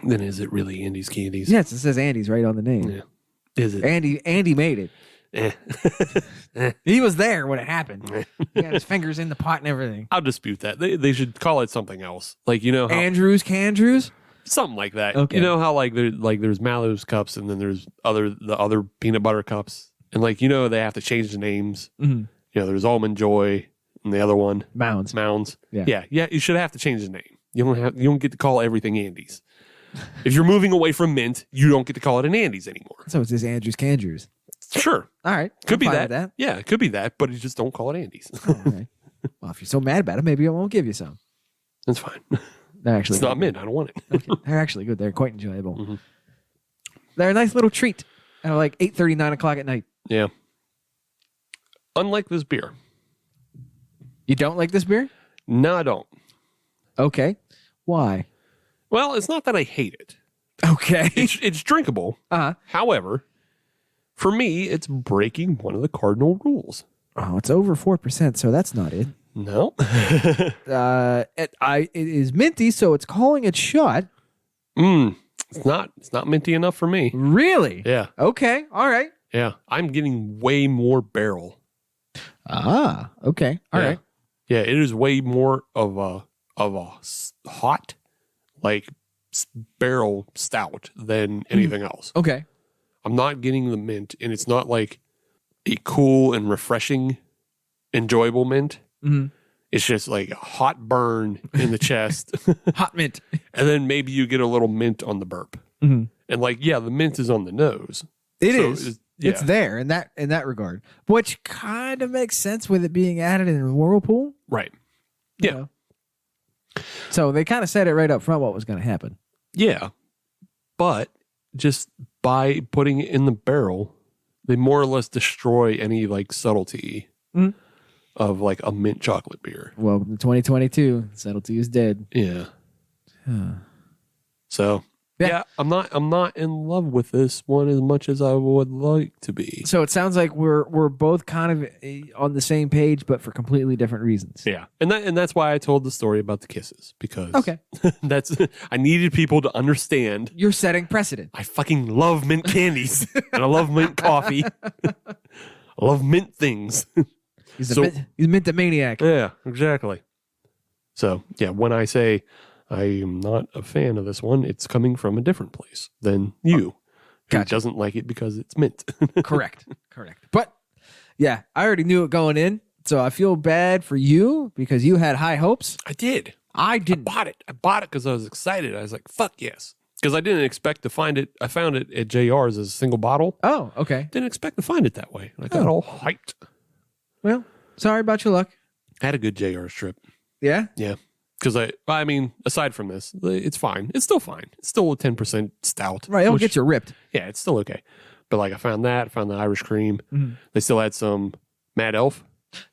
Then is it really Andy's candies? Yes, it says Andy's right on the name. Yeah. Is it? Andy made it. Eh. He was there when it happened. He had his fingers in the pot and everything. I'll dispute that. They should call it something else. Like, you know how Andrews, Candrews? something like that. Okay. You know how there's Mallows cups and then there's the other peanut butter cups. And they have to change the names. Mm-hmm. There's Almond Joy and the other one. Mounds. Yeah. You should have to change the name. You don't get to call everything Andes. If you're moving away from mint, you don't get to call it an Andes anymore. So it's just Andrews, Candrews. Sure. All right. Could I'm be fine that. with that. Yeah, it could be that, but you just don't call it Andes. All right. Well, if you're so mad about it, maybe I won't give you some. That's fine. They're actually It's not mint. I don't want it. Okay. They're actually good. They're quite enjoyable. Mm-hmm. They're a nice little treat at like 8:30, 9 o'clock at night. Yeah. Unlike this beer. You don't like this beer? No, I don't. Okay. Why? Well, it's not that I hate it. Okay. It's drinkable. Uh-huh. However, for me, it's breaking one of the cardinal rules. Oh, it's over 4%, so that's not it. No. It is minty, so it's calling it shot. It's not minty enough for me. Really? Yeah. Okay. All right. Yeah. I'm getting way more barrel. Ah. Okay. All right. Yeah, it is way more of a hot, like barrel stout than anything else. Okay. I'm not getting the mint, and it's not like a cool and refreshing, enjoyable mint. Mm-hmm. It's just like a hot burn in the chest. Hot mint. And then maybe you get a little mint on the burp. Mm-hmm. And the mint is on the nose. It So is. yeah. It's there in that regard, which kind of makes sense with it being added in a whirlpool. Right. you Yeah. know. So they kind of said it right up front what was going to happen. Yeah. But just by putting it in the barrel, they more or less destroy any subtlety of a mint chocolate beer. Welcome to 2022. Subtlety is dead. Yeah. So yeah, I'm not in love with this one as much as I would like to be. So it sounds like we're both kind of on the same page, but for completely different reasons. Yeah, and that's why I told the story about the kisses, because Okay. I needed people to understand. You're setting precedent. I fucking love mint candies and I love mint coffee. I love mint things. He's a mint maniac. Yeah, exactly. So yeah, when I say I am not a fan of this one, it's coming from a different place than you, who Gotcha. doesn't like it because it's mint. Correct. But yeah, I already knew it going in, so I feel bad for you because you had high hopes. I did. I didn't. I bought it because I was excited. I was like, fuck yes. Because I didn't expect to find it. I found it at JR's as a single bottle. Oh, okay. Didn't expect to find it that way. I got all hyped. Well, Sorry about your luck. I had a good JR strip. Yeah? Yeah. Because I mean, aside from this, it's fine. It's still fine. It's still a 10% stout. Right, it'll get you ripped. Yeah, it's still okay. But like I found the Irish cream. Mhm. They still had some Mad Elf.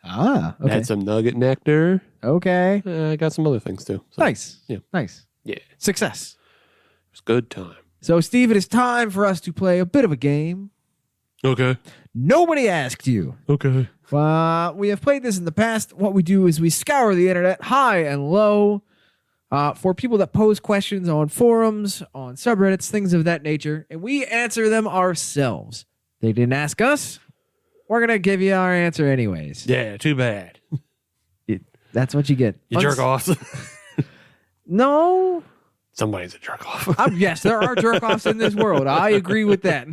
Ah, They okay. had some Nugget Nectar. Okay. I got some other things too. So, Nice. Yeah. Nice. Yeah. It Success. was a good time. So, Steve, it is time for us to play a bit of a game. Okay. Nobody asked you. Okay. We have played this in the past. What we do is we scour the internet high and low for people that pose questions on forums, on subreddits, things of that nature, and we answer them ourselves. They didn't ask us. We're going to give you our answer anyways. Yeah, too bad. That's what you get. You jerk offs. No. Somebody's a jerk off. Yes, there are jerk offs in this world. I agree with that.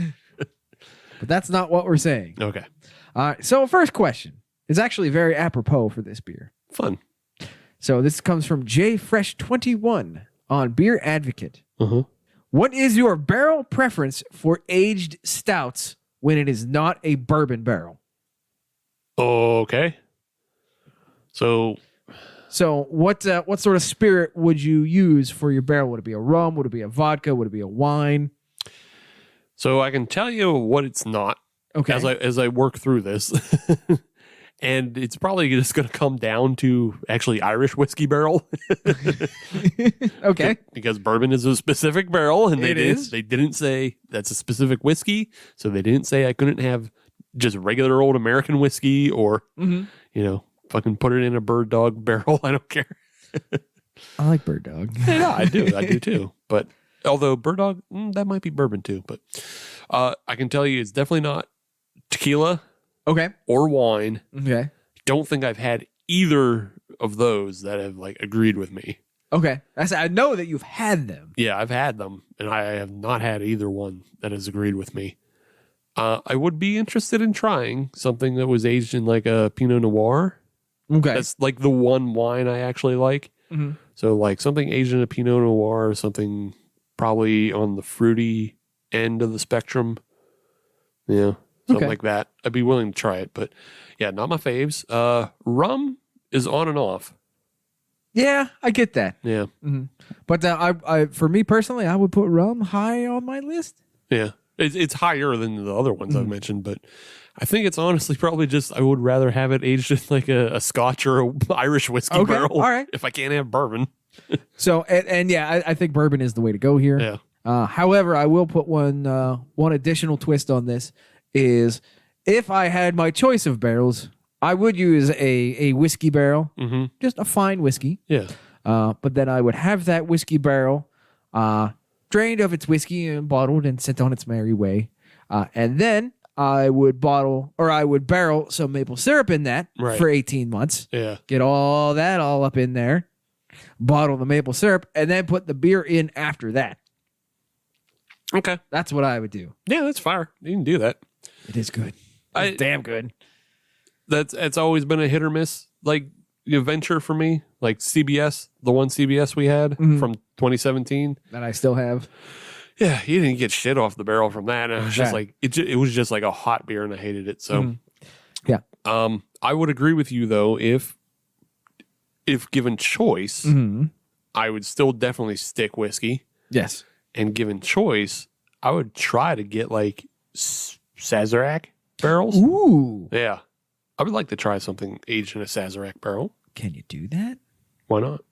But that's not what we're saying. Okay. All right. So, first question is actually very apropos for this beer. Fun. So, this comes from JFresh21 on Beer Advocate. Uh-huh. What is your barrel preference for aged stouts when it is not a bourbon barrel? Okay. So what sort of spirit would you use for your barrel? Would it be a rum? Would it be a vodka? Would it be a wine? So I can tell you what it's not. Okay. As I work through this. And it's probably just going to come down to actually Irish whiskey barrel. Okay. Because bourbon is a specific barrel, and They didn't say that's a specific whiskey, so they didn't say I couldn't have just regular old American whiskey or fucking put it in a Brewdog barrel. I don't care. I like Brewdog. Yeah, I do too. But although Brewdog, that might be bourbon too. But I can tell you, it's definitely not tequila. Okay. Or wine. Okay. Don't think I've had either of those that have like agreed with me. Okay. I know that you've had them. Yeah, I've had them, and I have not had either one that has agreed with me. I would be interested in trying something that was aged in like a Pinot Noir. Okay. That's like the one wine I actually like. Mm-hmm. So like something aged in a Pinot Noir, something probably on the fruity end of the spectrum. Yeah. Something like that. I'd be willing to try it, but yeah, not my faves. Rum is on and off. Yeah, I get that. Yeah. Mm-hmm. But I, for me personally, I would put rum high on my list. Yeah. It's higher than the other ones I've mentioned, but I think it's honestly probably just I would rather have it aged in like a Scotch or a Irish whiskey barrel. All right. If I can't have bourbon. So, and yeah, I think bourbon is the way to go here. Yeah. However, I will put one additional twist on this. Is if I had my choice of barrels, I would use a whiskey barrel, just a fine whiskey. Yeah. But then I would have that whiskey barrel drained of its whiskey and bottled and sent on its merry way. And then I would barrel some maple syrup in that for 18 months. Yeah. Get all that all up in there, bottle the maple syrup, and then put the beer in after that. Okay. That's what I would do. Yeah, that's fire. You can do that. It is good. It's damn good. It's always been a hit or miss like venture for me. Like CBS, the one CBS we had from 2017 that I still have. Yeah, you didn't get shit off the barrel from that. And it was just like it was just like a hot beer, and I hated it. So yeah, I would agree with you though. If given choice, I would still definitely stick whiskey. Yes, and given choice, I would try to get like Sazerac barrels. Ooh. Yeah. I would like to try something aged in a Sazerac barrel. Can you do that? Why not?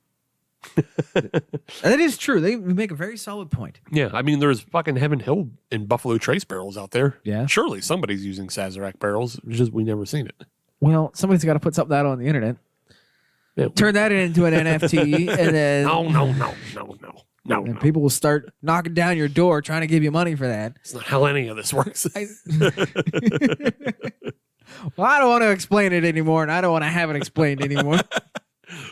That is true. They make a very solid point. Yeah. I mean, there's fucking Heaven Hill and Buffalo Trace barrels out there. Yeah. Surely somebody's using Sazerac barrels. It's just we never seen it. Well, somebody's got to put something out on the internet. Yeah. Turn that into an NFT and then... No. And people will start knocking down your door trying to give you money for that. It's not how any of this works. Well, I don't want to explain it anymore, and I don't want to have it explained anymore.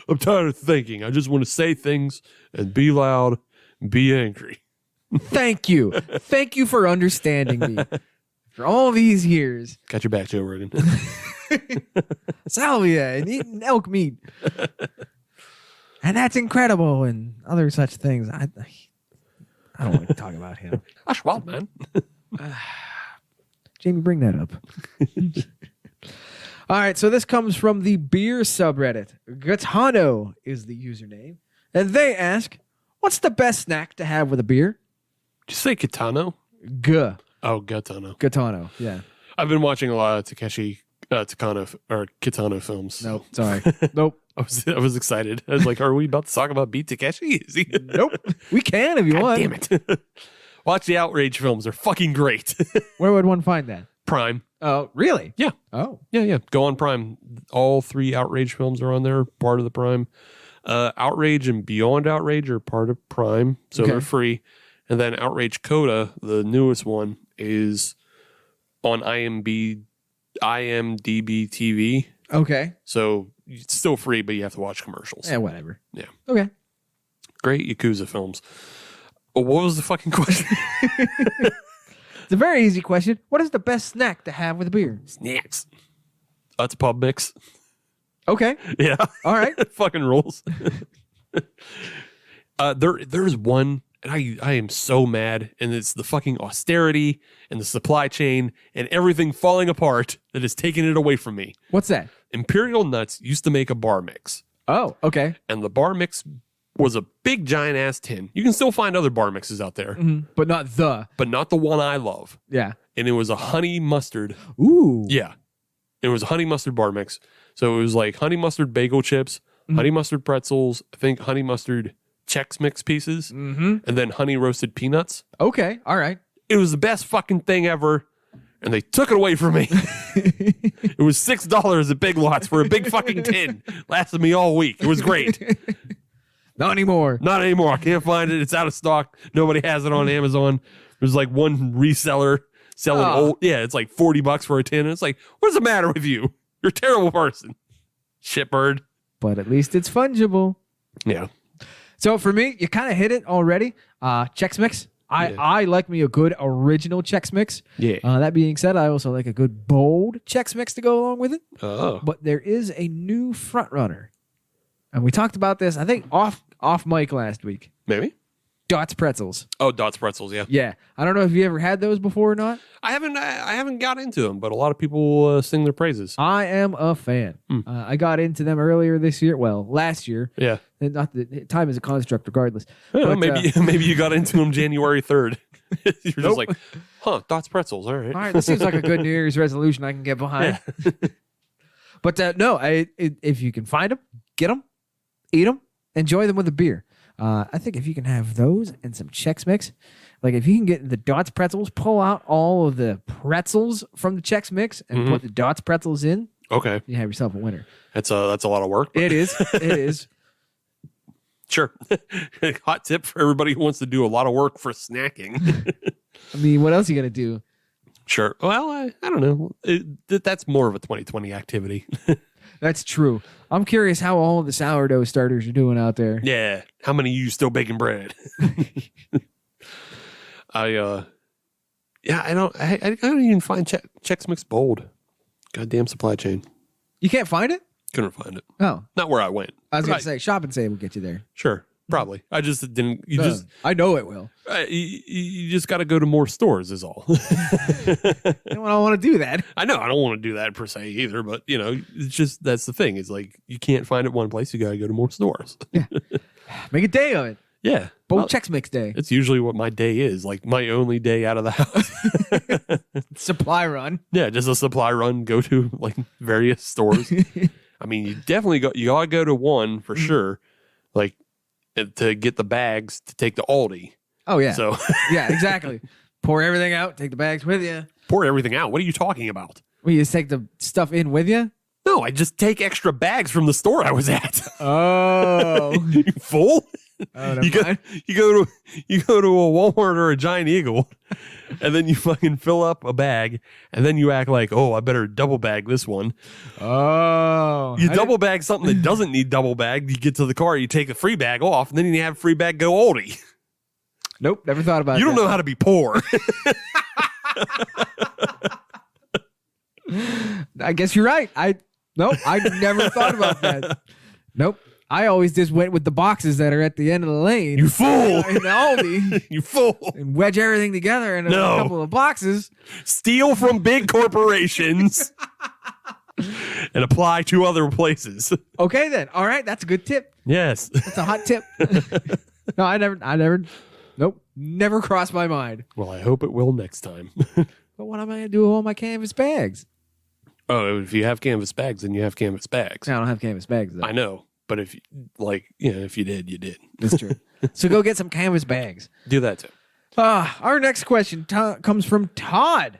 I'm tired of thinking. I just want to say things and be loud and be angry. Thank you. Thank you for understanding me. For all these years. Got your back, Joe Rogan. Salvia and eating elk meat. And that's incredible and other such things. I don't want to talk about him. That's wild, man. Jamie, bring that up. All right, so this comes from the beer subreddit. Gatano is the username. And they ask, what's the best snack to have with a beer? Did you say Kitano? Guh. Oh, Gatano. Gatano, yeah. I've been watching a lot of Kitano films. Nope, sorry. Nope. I was excited. I was like, are we about to talk about Beat Takeshi? Is he? Nope. We can if you want. Damn it. Watch the Outrage films. They're fucking great. Where would one find that? Prime. Oh, really? Yeah. Oh. Yeah. Go on Prime. All 3 Outrage films are on there, part of the Prime. Outrage and Beyond Outrage are part of Prime, so they're free. And then Outrage Coda, the newest one, is on IMDb TV. Okay. So it's still free, but you have to watch commercials. Yeah, whatever. Yeah. Okay. Great Yakuza films. Oh, what was the fucking question? It's a very easy question. What is the best snack to have with a beer? Snacks. That's a pub mix. Okay. Yeah. All right. Fucking rules. There's one, and I am so mad, and it's the fucking austerity and the supply chain and everything falling apart that has taken it away from me. What's that? Imperial Nuts used to make a bar mix, Oh, okay. and the bar mix was a big giant ass tin. You can still find other bar mixes out there, But not the. but not the one I love. Yeah. And it was a honey mustard. Ooh. Yeah. It was a honey mustard bar mix. So it was like honey mustard bagel chips, honey mustard pretzels, I think honey mustard Chex Mix pieces, and then honey roasted peanuts. Okay. All right. It was the best fucking thing ever, and they took it away from me. It was $6 at Big Lots for a big fucking tin. Lasted me all week. It was great. Not anymore. Not anymore. I can't find it. It's out of stock. Nobody has it on Amazon. There's like one reseller selling old. Yeah, it's like $40 for a tin. And it's like, what's the matter with you? You're a terrible person. Shitbird. But at least it's fungible. Yeah. So for me, you kind of hit it already. Chex Mix. I like me a good original Chex Mix. Yeah. That being said, I also like a good bold Chex Mix to go along with it. Oh. But there is a new front runner. And we talked about this, I think, off mic last week. Maybe. Dots Pretzels. Oh, Dots Pretzels, yeah. Yeah. I don't know if you ever had those before or not. I haven't got into them, but a lot of people sing their praises. I am a fan. I got into them earlier this year. Well, last year. Yeah. And not that time is a construct regardless. Well, But, maybe you got into them January 3rd. You're just Nope. like, Dots Pretzels, all right. all right, this seems like a good New Year's resolution I can get behind. But no, if you can find them, get them, eat them, enjoy them with a beer. I think if you can have those and some Chex Mix, like if you can get the Dots Pretzels, pull out all of the pretzels from the Chex Mix and put the Dots Pretzels in, Okay. you have yourself a winner. That's a lot of work. It is. It is. Sure. Hot tip for everybody who wants to do a lot of work for snacking. I mean, what else are you going to do? Sure. Well, I don't know. That's more of a 2020 activity. That's true. I'm curious how all of the sourdough starters are doing out there. Yeah. How many of you still baking bread? I don't even find Chex Mix bold. Goddamn supply chain. You can't find it? Couldn't find it. Oh, Not where I went. I was But going to say, Shop and Save will get you there. Sure. Probably. I just didn't. I know it will. You just got to go to more stores is all. I don't want to do that. I know I don't want to do that per se either, but it's just, that's the thing. It's like, you can't find it one place. You got to go to more stores. Make a day of it. Yeah. Bold Well, Chex Mix Day. it's usually what my day is, like my only day out of the house. Supply run. Yeah, just a supply run, go to like various stores. I mean, you gotta go to one for sure, like to get the bags to take to Aldi. Oh, yeah. So Yeah, exactly. Pour everything out. Take the bags with you. pour everything out. What are you talking about? Well, you just take the stuff in with you? No, I just take extra bags from the store I was at. Oh. You fool. Oh, You go to a Walmart or a Giant Eagle, and then you fucking fill up a bag, and then you act like, oh, I better double bag this one. Oh. You double bag something that doesn't need double bag. You get to the car, you take the free bag off, and then you have free bag go Aldi. Nope, never thought about it. You don't know how to be poor. I guess you're right. I never thought about that. Nope. I always just went with the boxes that are at the end of the lane. You fool. In the Aldi. You fool. And wedge everything together in a No. couple of boxes. Steal from big corporations. and apply to other places. Okay, then. All right, that's a good tip. Yes. That's a hot tip. No, I never. Nope, never crossed my mind. Well, I hope it will next time. But what am I gonna do with all my canvas bags? Oh, if you have canvas bags, then you have canvas bags. I don't have canvas bags though. I know, but if if you did, you did. That's true. So go get some canvas bags. Do that too. Our next question comes from Todd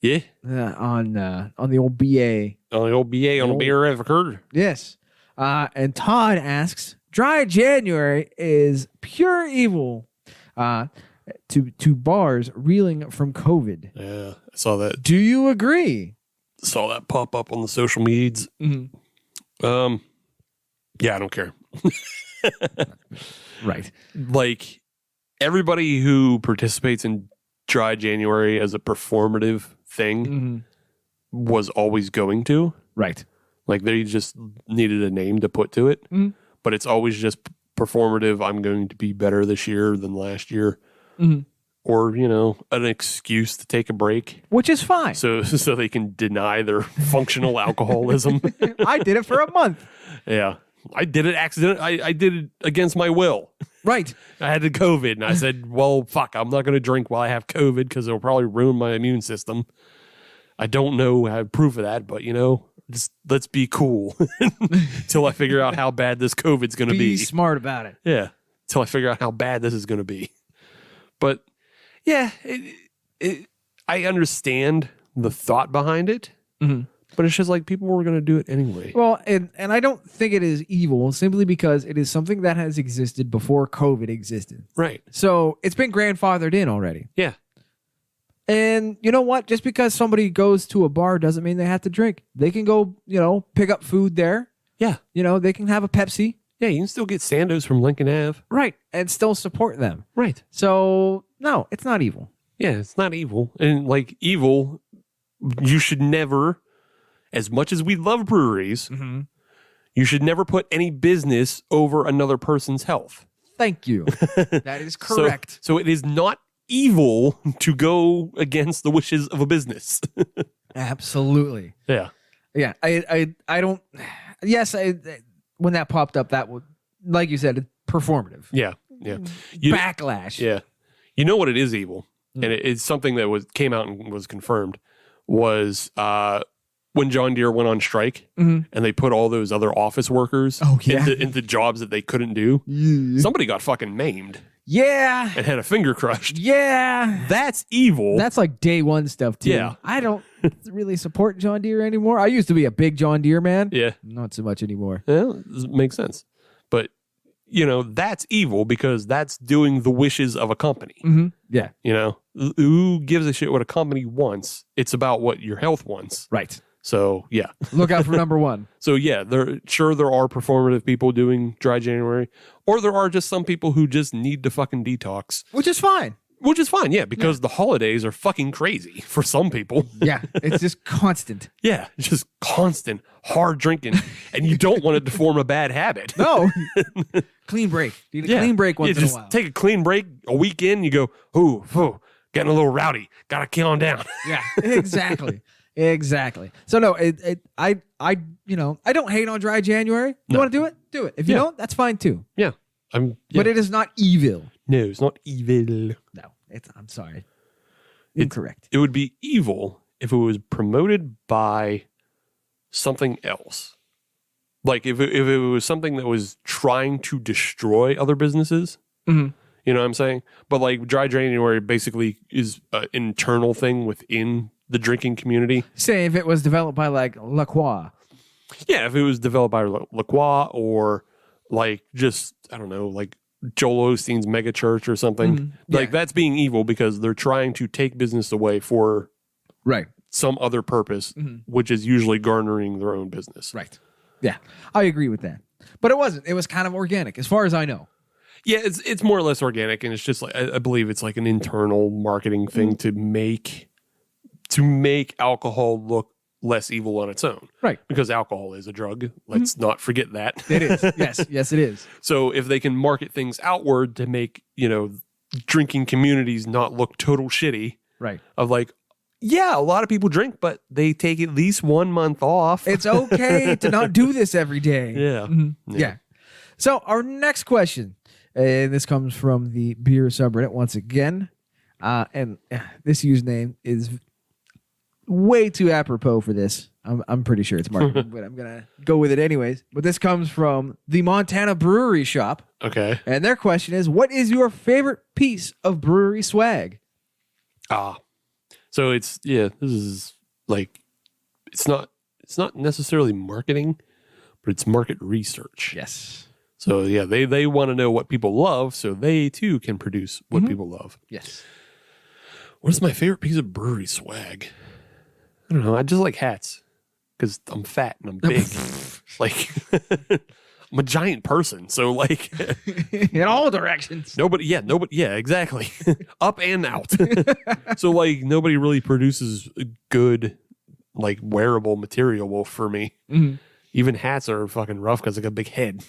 Yeah. on the old BA. On the old BA on a beer record. Yes. And Todd asks, dry January is pure evil to bars reeling from COVID. Yeah, I saw that. Do you agree? Saw that pop up on the social medias. Mm-hmm. Yeah, I don't care. Right. Like, everybody who participates in dry January as a performative thing Mm-hmm. was always going to. Right. Like, they just needed a name to put to it. Mm-hmm. But it's always just performative. I'm going to be better this year than last year. Mm-hmm. Or, an excuse to take a break. Which is fine. So they can deny their functional alcoholism. I did it for a month. Yeah. I did it accidentally. I did it against my will. Right. I had the COVID and I said, well, fuck, I'm not going to drink while I have COVID because it'll probably ruin my immune system. I don't know how proof of that, but just let's be cool till I figure out how bad this COVID's going to be. Be smart about it. Yeah. Till I figure out how bad this is going to be. But yeah, I understand the thought behind it, but it's just like people were going to do it anyway. Well, and I don't think it is evil simply because it is something that has existed before COVID existed. Right. So it's been grandfathered in already. Yeah. And you know what? Just because somebody goes to a bar doesn't mean they have to drink. They can go, pick up food there. Yeah. They can have a Pepsi. Yeah, you can still get Sandos from Lincoln Ave. Right. And still support them. Right. So, no, it's not evil. Yeah, it's not evil. And like evil, you should never, as much as we love breweries, you should never put any business over another person's health. Thank you. That is correct. So it is not evil to go against the wishes of a business. Absolutely. Yeah. Yeah. I don't. Yes, when that popped up, that would, like you said, it's performative. Yeah. Yeah. Backlash. Yeah. You know what it is evil? And it's something that came out and was confirmed was when John Deere went on strike and they put all those other office workers into jobs that they couldn't do. Somebody got fucking maimed. Yeah. And had a finger crushed. Yeah. That's evil. That's like day one stuff, too. Yeah. I don't really support John Deere anymore. I used to be a big John Deere man. Yeah. Not so much anymore. Yeah, it makes sense. But, that's evil because that's doing the wishes of a company. Mm-hmm. Yeah. Who gives a shit what a company wants? It's about what your health wants. Right. So, yeah. Look out for number one. So, yeah, there are performative people doing dry January, or there are just some people who just need to fucking detox. Which is fine. Which is fine, yeah, because the holidays are fucking crazy for some people. Yeah, it's just constant. Yeah, it's just constant hard drinking, and you don't want it to form a bad habit. No. Clean break. Need a clean break once in a while. Take a clean break, a weekend, you go, ooh, getting a little rowdy. Gotta calm down. Yeah, exactly. Exactly. So no, I don't hate on dry January. You want to do it? Do it. If you don't, that's fine too. Yeah. But it is not evil. No, it's not evil. No, I'm sorry. Incorrect. It would be evil if it was promoted by something else. Like if it was something that was trying to destroy other businesses. Mm-hmm. You know what I'm saying? But like dry January basically is an internal thing within the drinking community. Say if it was developed by like La Croix. Yeah, if it was developed by La Croix or like just, I don't know, like Joel Osteen's mega church or something. Mm-hmm. Like that's being evil because they're trying to take business away for some other purpose, which is usually garnering their own business. Right. Yeah, I agree with that. But it wasn't. It was kind of organic as far as I know. Yeah, it's more or less organic, and it's just like I believe it's like an internal marketing thing to make alcohol look less evil on its own. Right. Because alcohol is a drug. Let's not forget that. It is. Yes, it is. So if they can market things outward to make, drinking communities not look total shitty. Right. Of like, Yeah, a lot of people drink, but they take at least 1 month off. It's okay to not do this every day. Yeah. Yeah. So our next question, and this comes from the beer subreddit once again, and this username is way too apropos for this. I'm pretty sure it's marketing, but I'm gonna go with it anyways. But this comes from the Montana Brewery Shop. Okay. And their question is, what is your favorite piece of brewery swag? So this is like, it's not necessarily marketing, but it's market research. Yes. So yeah, they want to know what people love, so they too can produce what people love. Yes. What is my favorite piece of brewery swag? I don't know. I just like hats because I'm fat and I'm big. Like, I'm a giant person, so like in all directions. Nobody, exactly. Up and out. So like nobody really produces good like wearable material for me. Mm-hmm. Even hats are fucking rough because I got a big head.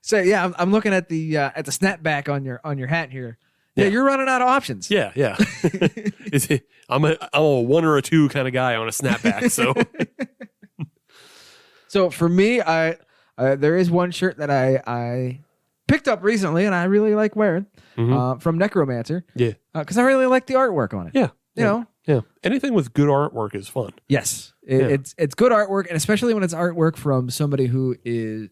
So yeah, I'm looking at the snapback on your hat here. Yeah, you're running out of options. Yeah. I'm a 1 or a 2 kind of guy on a snapback. So So for me, there is one shirt that I picked up recently and I really like wearing from Necromancer. Yeah. Because I really like the artwork on it. Yeah. You know? Yeah. Anything with good artwork is fun. Yes. It's good artwork, and especially when it's artwork from somebody who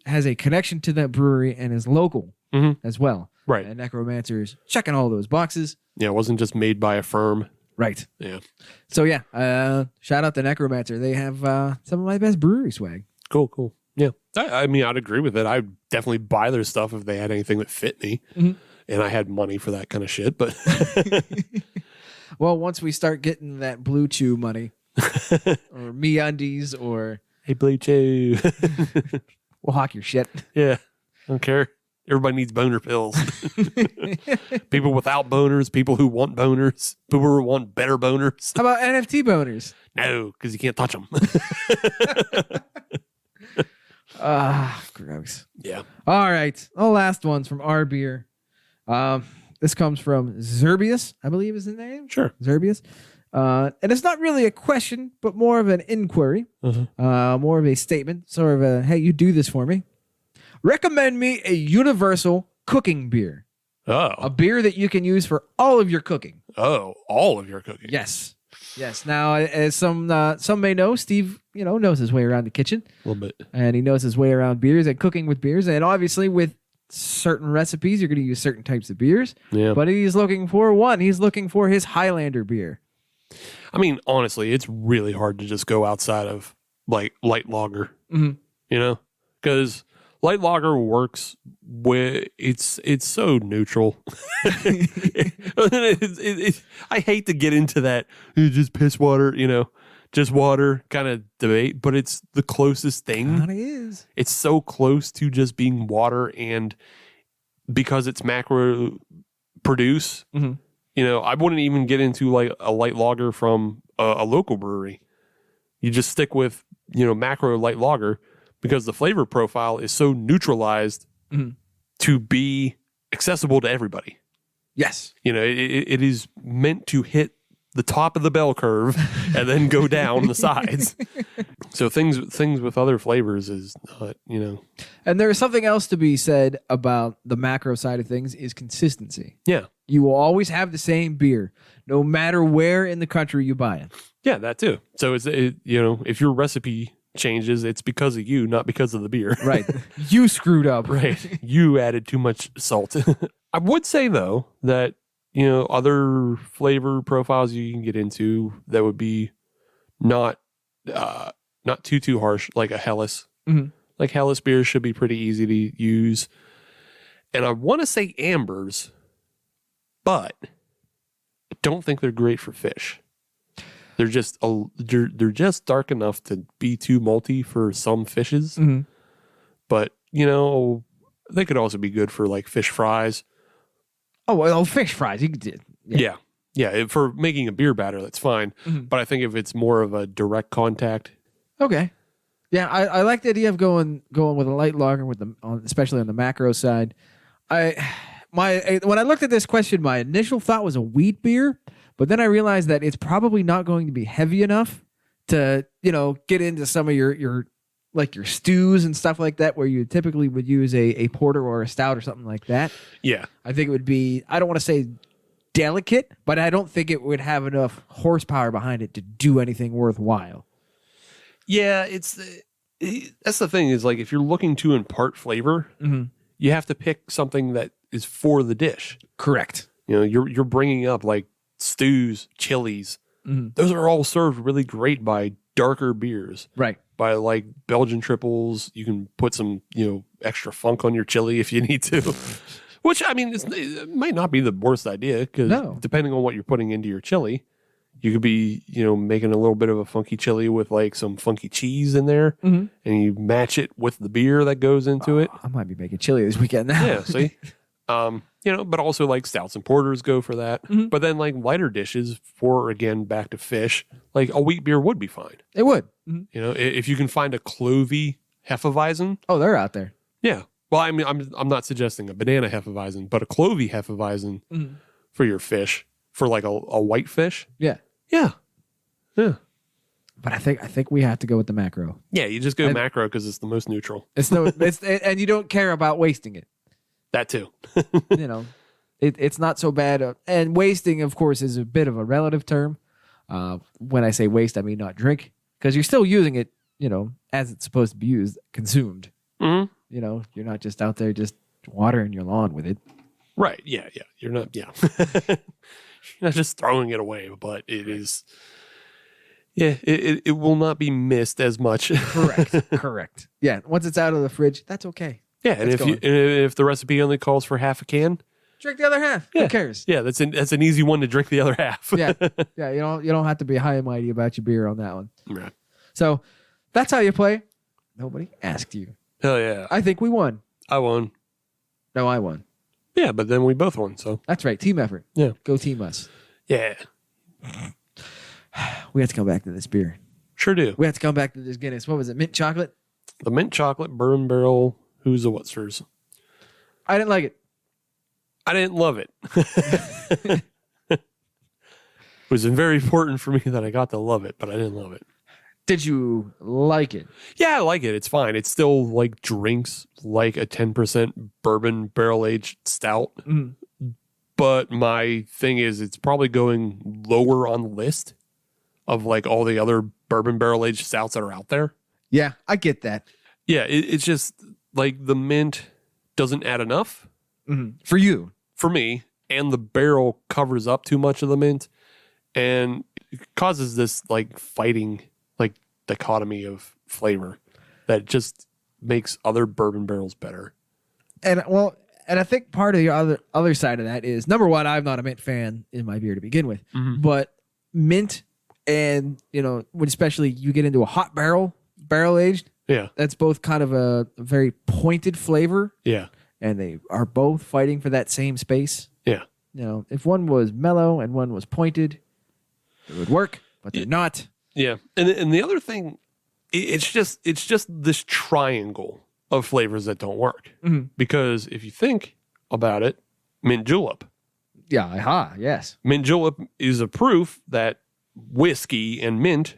has a connection to that brewery and is local as well. Right. And Necromancer's checking all those boxes. Yeah, it wasn't just made by a firm. Right. Yeah. So yeah, shout out to Necromancer. They have some of my best brewery swag. Cool. Yeah. I mean, I'd agree with it. I'd definitely buy their stuff if they had anything that fit me. And I had money for that kind of shit. But well, once we start getting that Blue Chew money or MeUndies or hey, Blue Chew. we'll hawk your shit. Yeah. I don't care. Everybody needs boner pills. People without boners, people who want boners, people who want better boners. How about NFT boners? No, because you can't touch them. Gross. Yeah. All right. The last one's from our beer. This comes from Zerbius, I believe is the name. Sure. Zerbius. And it's not really a question, but more of an inquiry, more of a statement, sort of a, hey, you do this for me. Recommend me a universal cooking beer. Oh. A beer that you can use for all of your cooking. Oh, all of your cooking. Yes. Now, as some may know, Steve, knows his way around the kitchen. A little bit. And he knows his way around beers and cooking with beers. And obviously with certain recipes, you're going to use certain types of beers. Yeah. But he's looking for his Highlander beer. I mean, honestly, it's really hard to just go outside of like light lager, because light lager works with it's so neutral. I hate to get into that just piss water, just water kind of debate, but it's the closest thing. It is. It's so close to just being water, and because it's macro produce, I wouldn't even get into like a light lager from a local brewery. You just stick with, macro light lager because the flavor profile is so neutralized to be accessible to everybody. Yes. It is meant to hit the top of the bell curve and then go down the sides. So things with other flavors is not, And there is something else to be said about the macro side of things is consistency. Yeah. You will always have the same beer, no matter where in the country you buy it. Yeah, that too. So if your recipe changes, it's because of you, not because of the beer. Right. You screwed up. Right. You added too much salt. I would say though that, other flavor profiles you can get into that would be not too harsh, like a Helles. Like Helles beers should be pretty easy to use. And I want to say ambers, but I don't think they're great for fish. They're just they're just dark enough to be too malty for some fishes. But, they could also be good for like fish fries. Oh, well, fish fries. You could. Yeah. For making a beer batter, that's fine. But I think if it's more of a direct contact. Okay. Yeah, I like the idea of going with a light lager especially on the macro side. when I looked at this question, my initial thought was a wheat beer, but then I realized that it's probably not going to be heavy enough to, get into some of your like your stews and stuff like that, where you typically would use a porter or a stout or something like that. Yeah. I think it would be, I don't want to say delicate, but I don't think it would have enough horsepower behind it to do anything worthwhile. Yeah, that's the thing is, like, if you're looking to impart flavor, you have to pick something that is for the dish. Correct. You're bringing up like stews, chilies. Those are all served really great by darker beers. Right. By like Belgian triples. You can put some, extra funk on your chili if you need to. Which, I mean, it might not be the worst idea, because depending on what you're putting into your chili, you could be, making a little bit of a funky chili with like some funky cheese in there, and you match it with the beer that goes into it. I might be making chili this weekend now. Yeah, see? But also like stouts and porters go for that. But then like lighter dishes for, again, back to fish, like a wheat beer would be fine. It would. If you can find a clovey Hefeweizen. Oh, they're out there. Yeah. Well, I mean, I'm not suggesting a banana Hefeweizen, but a clovey Hefeweizen for your fish, for like a white fish. Yeah. Yeah. Yeah. But I think we have to go with the macro. Yeah, you just go macro because it's the most neutral. And you don't care about wasting it. That too. It's not so bad. And wasting, of course, is a bit of a relative term. When I say waste, I mean not drink, because you're still using it, as it's supposed to be used, consumed. Mm-hmm. You're not just out there just watering your lawn with it. Right. Yeah. Yeah. You're not. Yeah. You're not just throwing it away, but it is. Yeah. It will not be missed as much. Correct. Yeah. Once it's out of the fridge, that's okay. Yeah. And if the recipe only calls for half a can, drink the other half. Yeah. Who cares? Yeah. That's an easy one to drink the other half. Yeah. Yeah. You don't have to be high and mighty about your beer on that one. Right. So that's how you play. Nobody asked you. Hell yeah. I think we won. I won. No, I won. Yeah, but then we both won, so. That's right. Team effort. Yeah. Go team us. Yeah. We have to come back to this beer. Sure do. We have to come back to this Guinness. What was it? Mint chocolate? The mint chocolate bourbon barrel Who's a Whatsters. I didn't like it. I didn't love it. It was very important for me that I got to love it, but I didn't love it. Did you like it? Yeah, I like it. It's fine. It still like drinks like a 10% bourbon barrel aged stout. But my thing is, it's probably going lower on the list of like all the other bourbon barrel aged stouts that are out there. Yeah, I get that. Yeah, it's just like the mint doesn't add enough for you, for me, and the barrel covers up too much of the mint, and it causes this like fighting like dichotomy of flavor that just makes other bourbon barrels better. And I think part of the other side of that is, number one, I'm not a mint fan in my beer to begin with, but mint, and when especially you get into a hot barrel aged, yeah, that's both kind of a very pointed flavor. Yeah, and they are both fighting for that same space. Yeah, if one was mellow and one was pointed, it would work, but they're not. Yeah, and the other thing, it's just this triangle of flavors that don't work. Because if you think about it, mint julep. Yeah, yes. Mint julep is a proof that whiskey and mint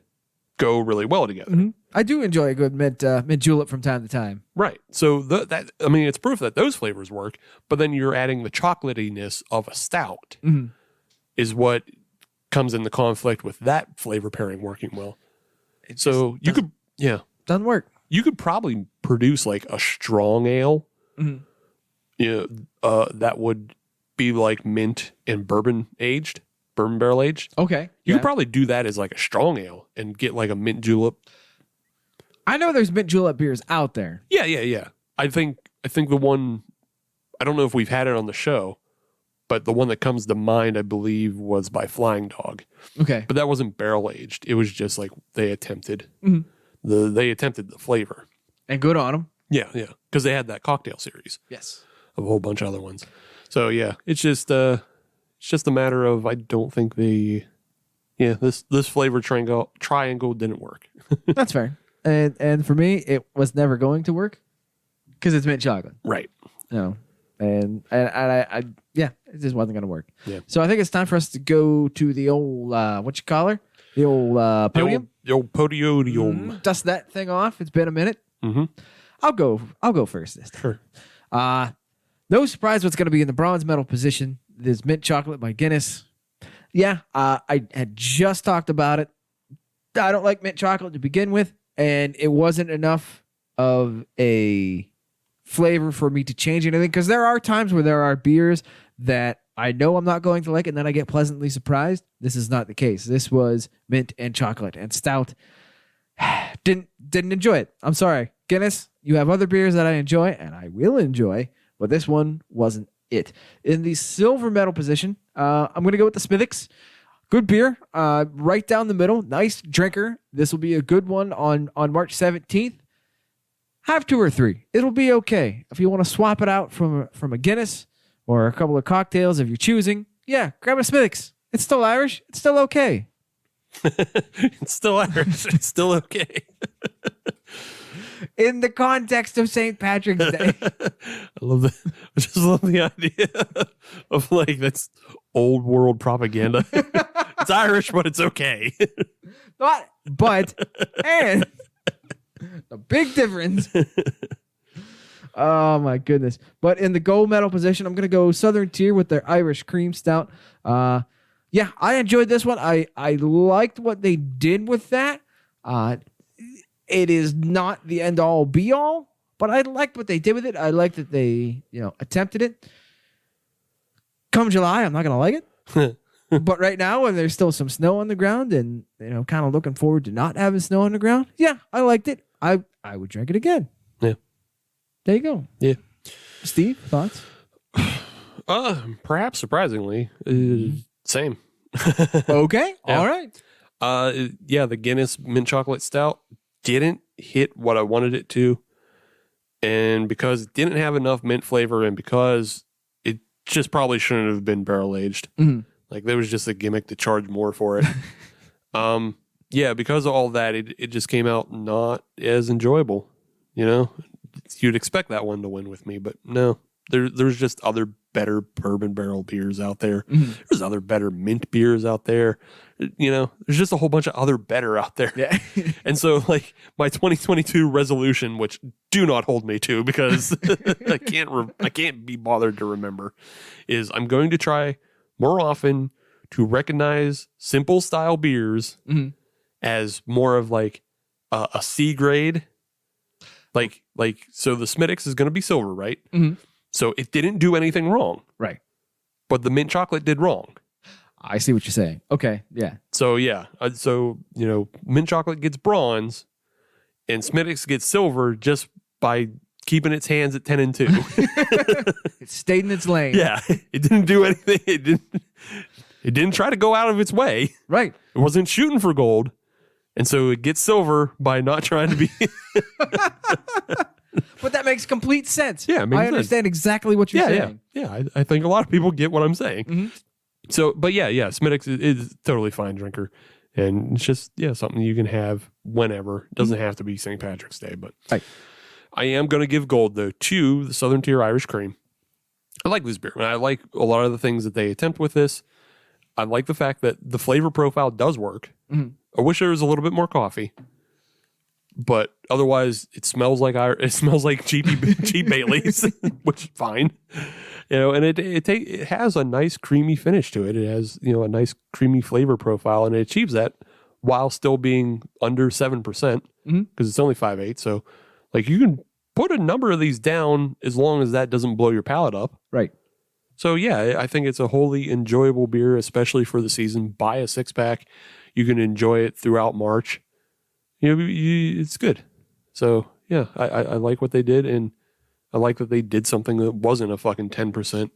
go really well together. I do enjoy a good mint julep from time to time. Right. So it's proof that those flavors work, but then you're adding the chocolatiness of a stout is what comes into conflict with that flavor pairing working well. So you could, doesn't work. You could probably produce like a strong ale, that would be like mint and bourbon barrel aged. Okay, you could probably do that as like a strong ale and get like a mint julep. I know there's mint julep beers out there. Yeah. I think the one, I don't know if we've had it on the show, but the one that comes to mind, I believe, was by Flying Dog. Okay. But that wasn't barrel aged. It was just like they attempted they attempted the flavor. And good on them. Yeah. Because they had that cocktail series. Yes. Of a whole bunch of other ones. So yeah, it's just a matter of, I don't think this flavor triangle didn't work. That's fair. And for me, it was never going to work because it's mint chocolate. Right. No. I yeah, it just wasn't gonna work. Yeah. So I think it's time for us to go to the old what you call her, the old podium. The old podium. Dust that thing off. It's been a minute. Mm-hmm. I'll go first this time. Sure. No surprise what's going to be in the bronze medal position. There's mint chocolate by Guinness. Yeah, I had just talked about it. I don't like mint chocolate to begin with, and it wasn't enough of a flavor for me to change anything, because there are times where there are beers that I know I'm not going to like, and then I get pleasantly surprised. This is not the case. This was mint and chocolate and stout. Didn't enjoy it. I'm sorry. Guinness, you have other beers that I enjoy, and I will enjoy, but this one wasn't it. In the silver medal position, I'm going to go with the Smithwick. Good beer, right down the middle. Nice drinker. This will be a good one on March 17th. Have 2 or 3. It'll be okay. If you want to swap it out from a Guinness or a couple of cocktails if you're choosing, yeah, grab a Smithwick. It's still Irish. It's still okay. It's still Irish. It's still okay. In the context of St. Patrick's Day. I love that. I just love the idea of like that's old world propaganda. It's Irish, but it's okay. And a big difference. Oh my goodness. But in the gold medal position, I'm gonna go Southern Tier with their Irish cream stout. Yeah, I enjoyed this one. I liked what they did with that. It is not the end all be all, but I liked what they did with it. I liked that they, attempted it. Come July, I'm not going to like it. But right now, when there's still some snow on the ground and, kind of looking forward to not having snow on the ground, yeah, I liked it. I would drink it again. Yeah. There you go. Yeah. Steve, thoughts? Perhaps surprisingly, same. Okay. Yeah. All right. Yeah, the Guinness mint chocolate stout didn't hit what I wanted it to. And because it didn't have enough mint flavor and because it just probably shouldn't have been barrel aged. Mm-hmm. Like there was just a gimmick to charge more for it. Yeah, because of all that, it just came out not as enjoyable. You'd expect that one to win with me, but no. There's just other better bourbon barrel beers out there. Mm-hmm. There's other better mint beers out there. There's just a whole bunch of other better out there. Yeah. And so like my 2022 resolution, which do not hold me to because I can't be bothered to remember, is I'm going to try more often to recognize simple style beers as more of like a C grade. Like so the Smithwick is going to be silver, right? Mm-hmm. So it didn't do anything wrong. Right. But the mint chocolate did wrong. I see what you're saying. Okay. Yeah. So, yeah. Mint chocolate gets bronze and Smithwick gets silver just by keeping its hands at 10 and 2. It stayed in its lane. Yeah. It didn't do anything. It didn't try to go out of its way. Right. It wasn't shooting for gold. And so it gets silver by not trying to be... But that makes complete sense. Yeah, I understand exactly what you're saying. Yeah. I think a lot of people get what I'm saying. Mm-hmm. So, but yeah, Smithwick is a totally fine drinker. And it's just, something you can have whenever. It doesn't have to be St. Patrick's Day, but right. I am going to give gold, though, to the Southern Tier Irish Cream. I like this beer. I like a lot of the things that they attempt with this. I like the fact that the flavor profile does work. Mm-hmm. I wish there was a little bit more coffee. But otherwise, it smells like cheap Baileys, which is fine, And it has a nice creamy finish to it. It has a nice creamy flavor profile, and it achieves that while still being under 7% because it's only 5.8. So, like you can put a number of these down as long as that doesn't blow your palate up, right? So yeah, I think it's a wholly enjoyable beer, especially for the season. Buy a 6-pack, you can enjoy it throughout March. It's good. So yeah, I like what they did, and I like that they did something that wasn't a fucking 10%.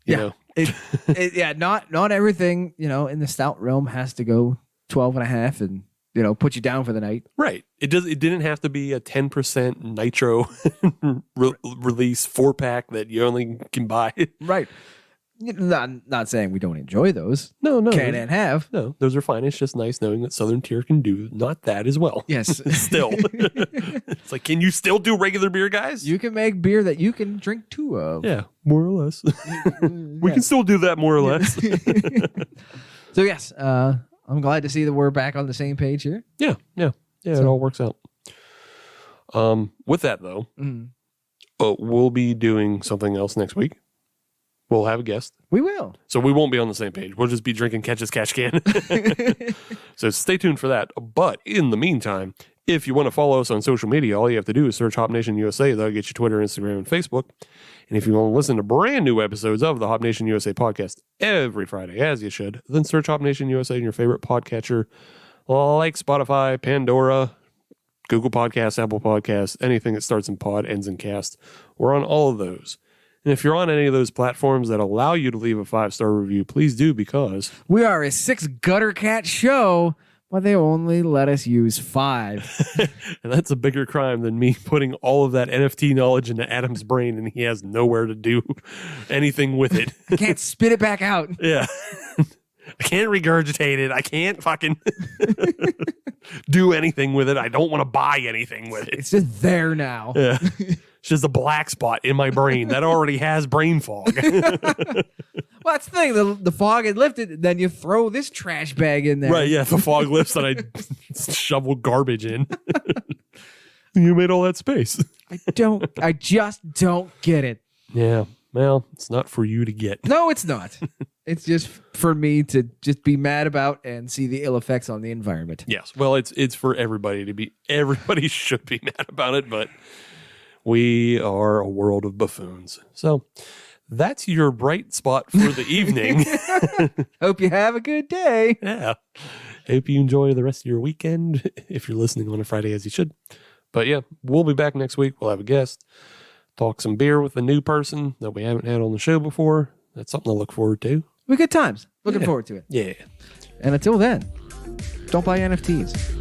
You know, not everything in the stout realm has to go 12.5 and put you down for the night. Right. It didn't have to be a 10% nitro release 4-pack that you only can buy. Right. Not saying we don't enjoy those. No. Can and have. No, those are fine. It's just nice knowing that Southern Tier can do not that as well. Yes. Still. It's like, can you still do regular beer, guys? You can make beer that you can drink two of. Yeah, more or less. We can still do that more or less. So, yes, I'm glad to see that we're back on the same page here. Yeah, it all works out. With that, though, we'll be doing something else next week. We'll have a guest. We will. So we won't be on the same page. We'll just be drinking Catch as Catch Can. So stay tuned for that. But in the meantime, if you want to follow us on social media, all you have to do is search Hop Nation USA. That'll get you Twitter, Instagram, and Facebook. And if you want to listen to brand new episodes of the Hop Nation USA podcast every Friday, as you should, then search Hop Nation USA in your favorite podcatcher like Spotify, Pandora, Google Podcasts, Apple Podcasts, anything that starts in pod, ends in cast. We're on all of those. And if you're on any of those platforms that allow you to leave a 5-star review, please do, because we are a 6 gutter cat show, but they only let us use 5. And that's a bigger crime than me putting all of that NFT knowledge into Adam's brain and he has nowhere to do anything with it. I can't spit it back out. Yeah. I can't regurgitate it. I can't fucking do anything with it. I don't want to buy anything with it. It's just there now. Yeah. It's just a black spot in my brain that already has brain fog. Well, that's the thing. The fog had lifted, then you throw this trash bag in there. Right, yeah. The fog lifts and I shovel garbage in. You made all that space. I just don't get it. Yeah. Well, it's not for you to get. No, it's not. It's just for me to just be mad about and see the ill effects on the environment. Yes. Well, it's for everybody to be. Everybody should be mad about it, but we are a world of buffoons. So that's your bright spot for the evening. Hope you have a good day. Yeah. Hope you enjoy the rest of your weekend if you're listening on a Friday, as you should. But yeah, we'll be back next week. We'll have a guest. Talk some beer with a new person that we haven't had on the show before. That's something to look forward to. We good times. Looking forward to it. Yeah. And until then, don't buy NFTs.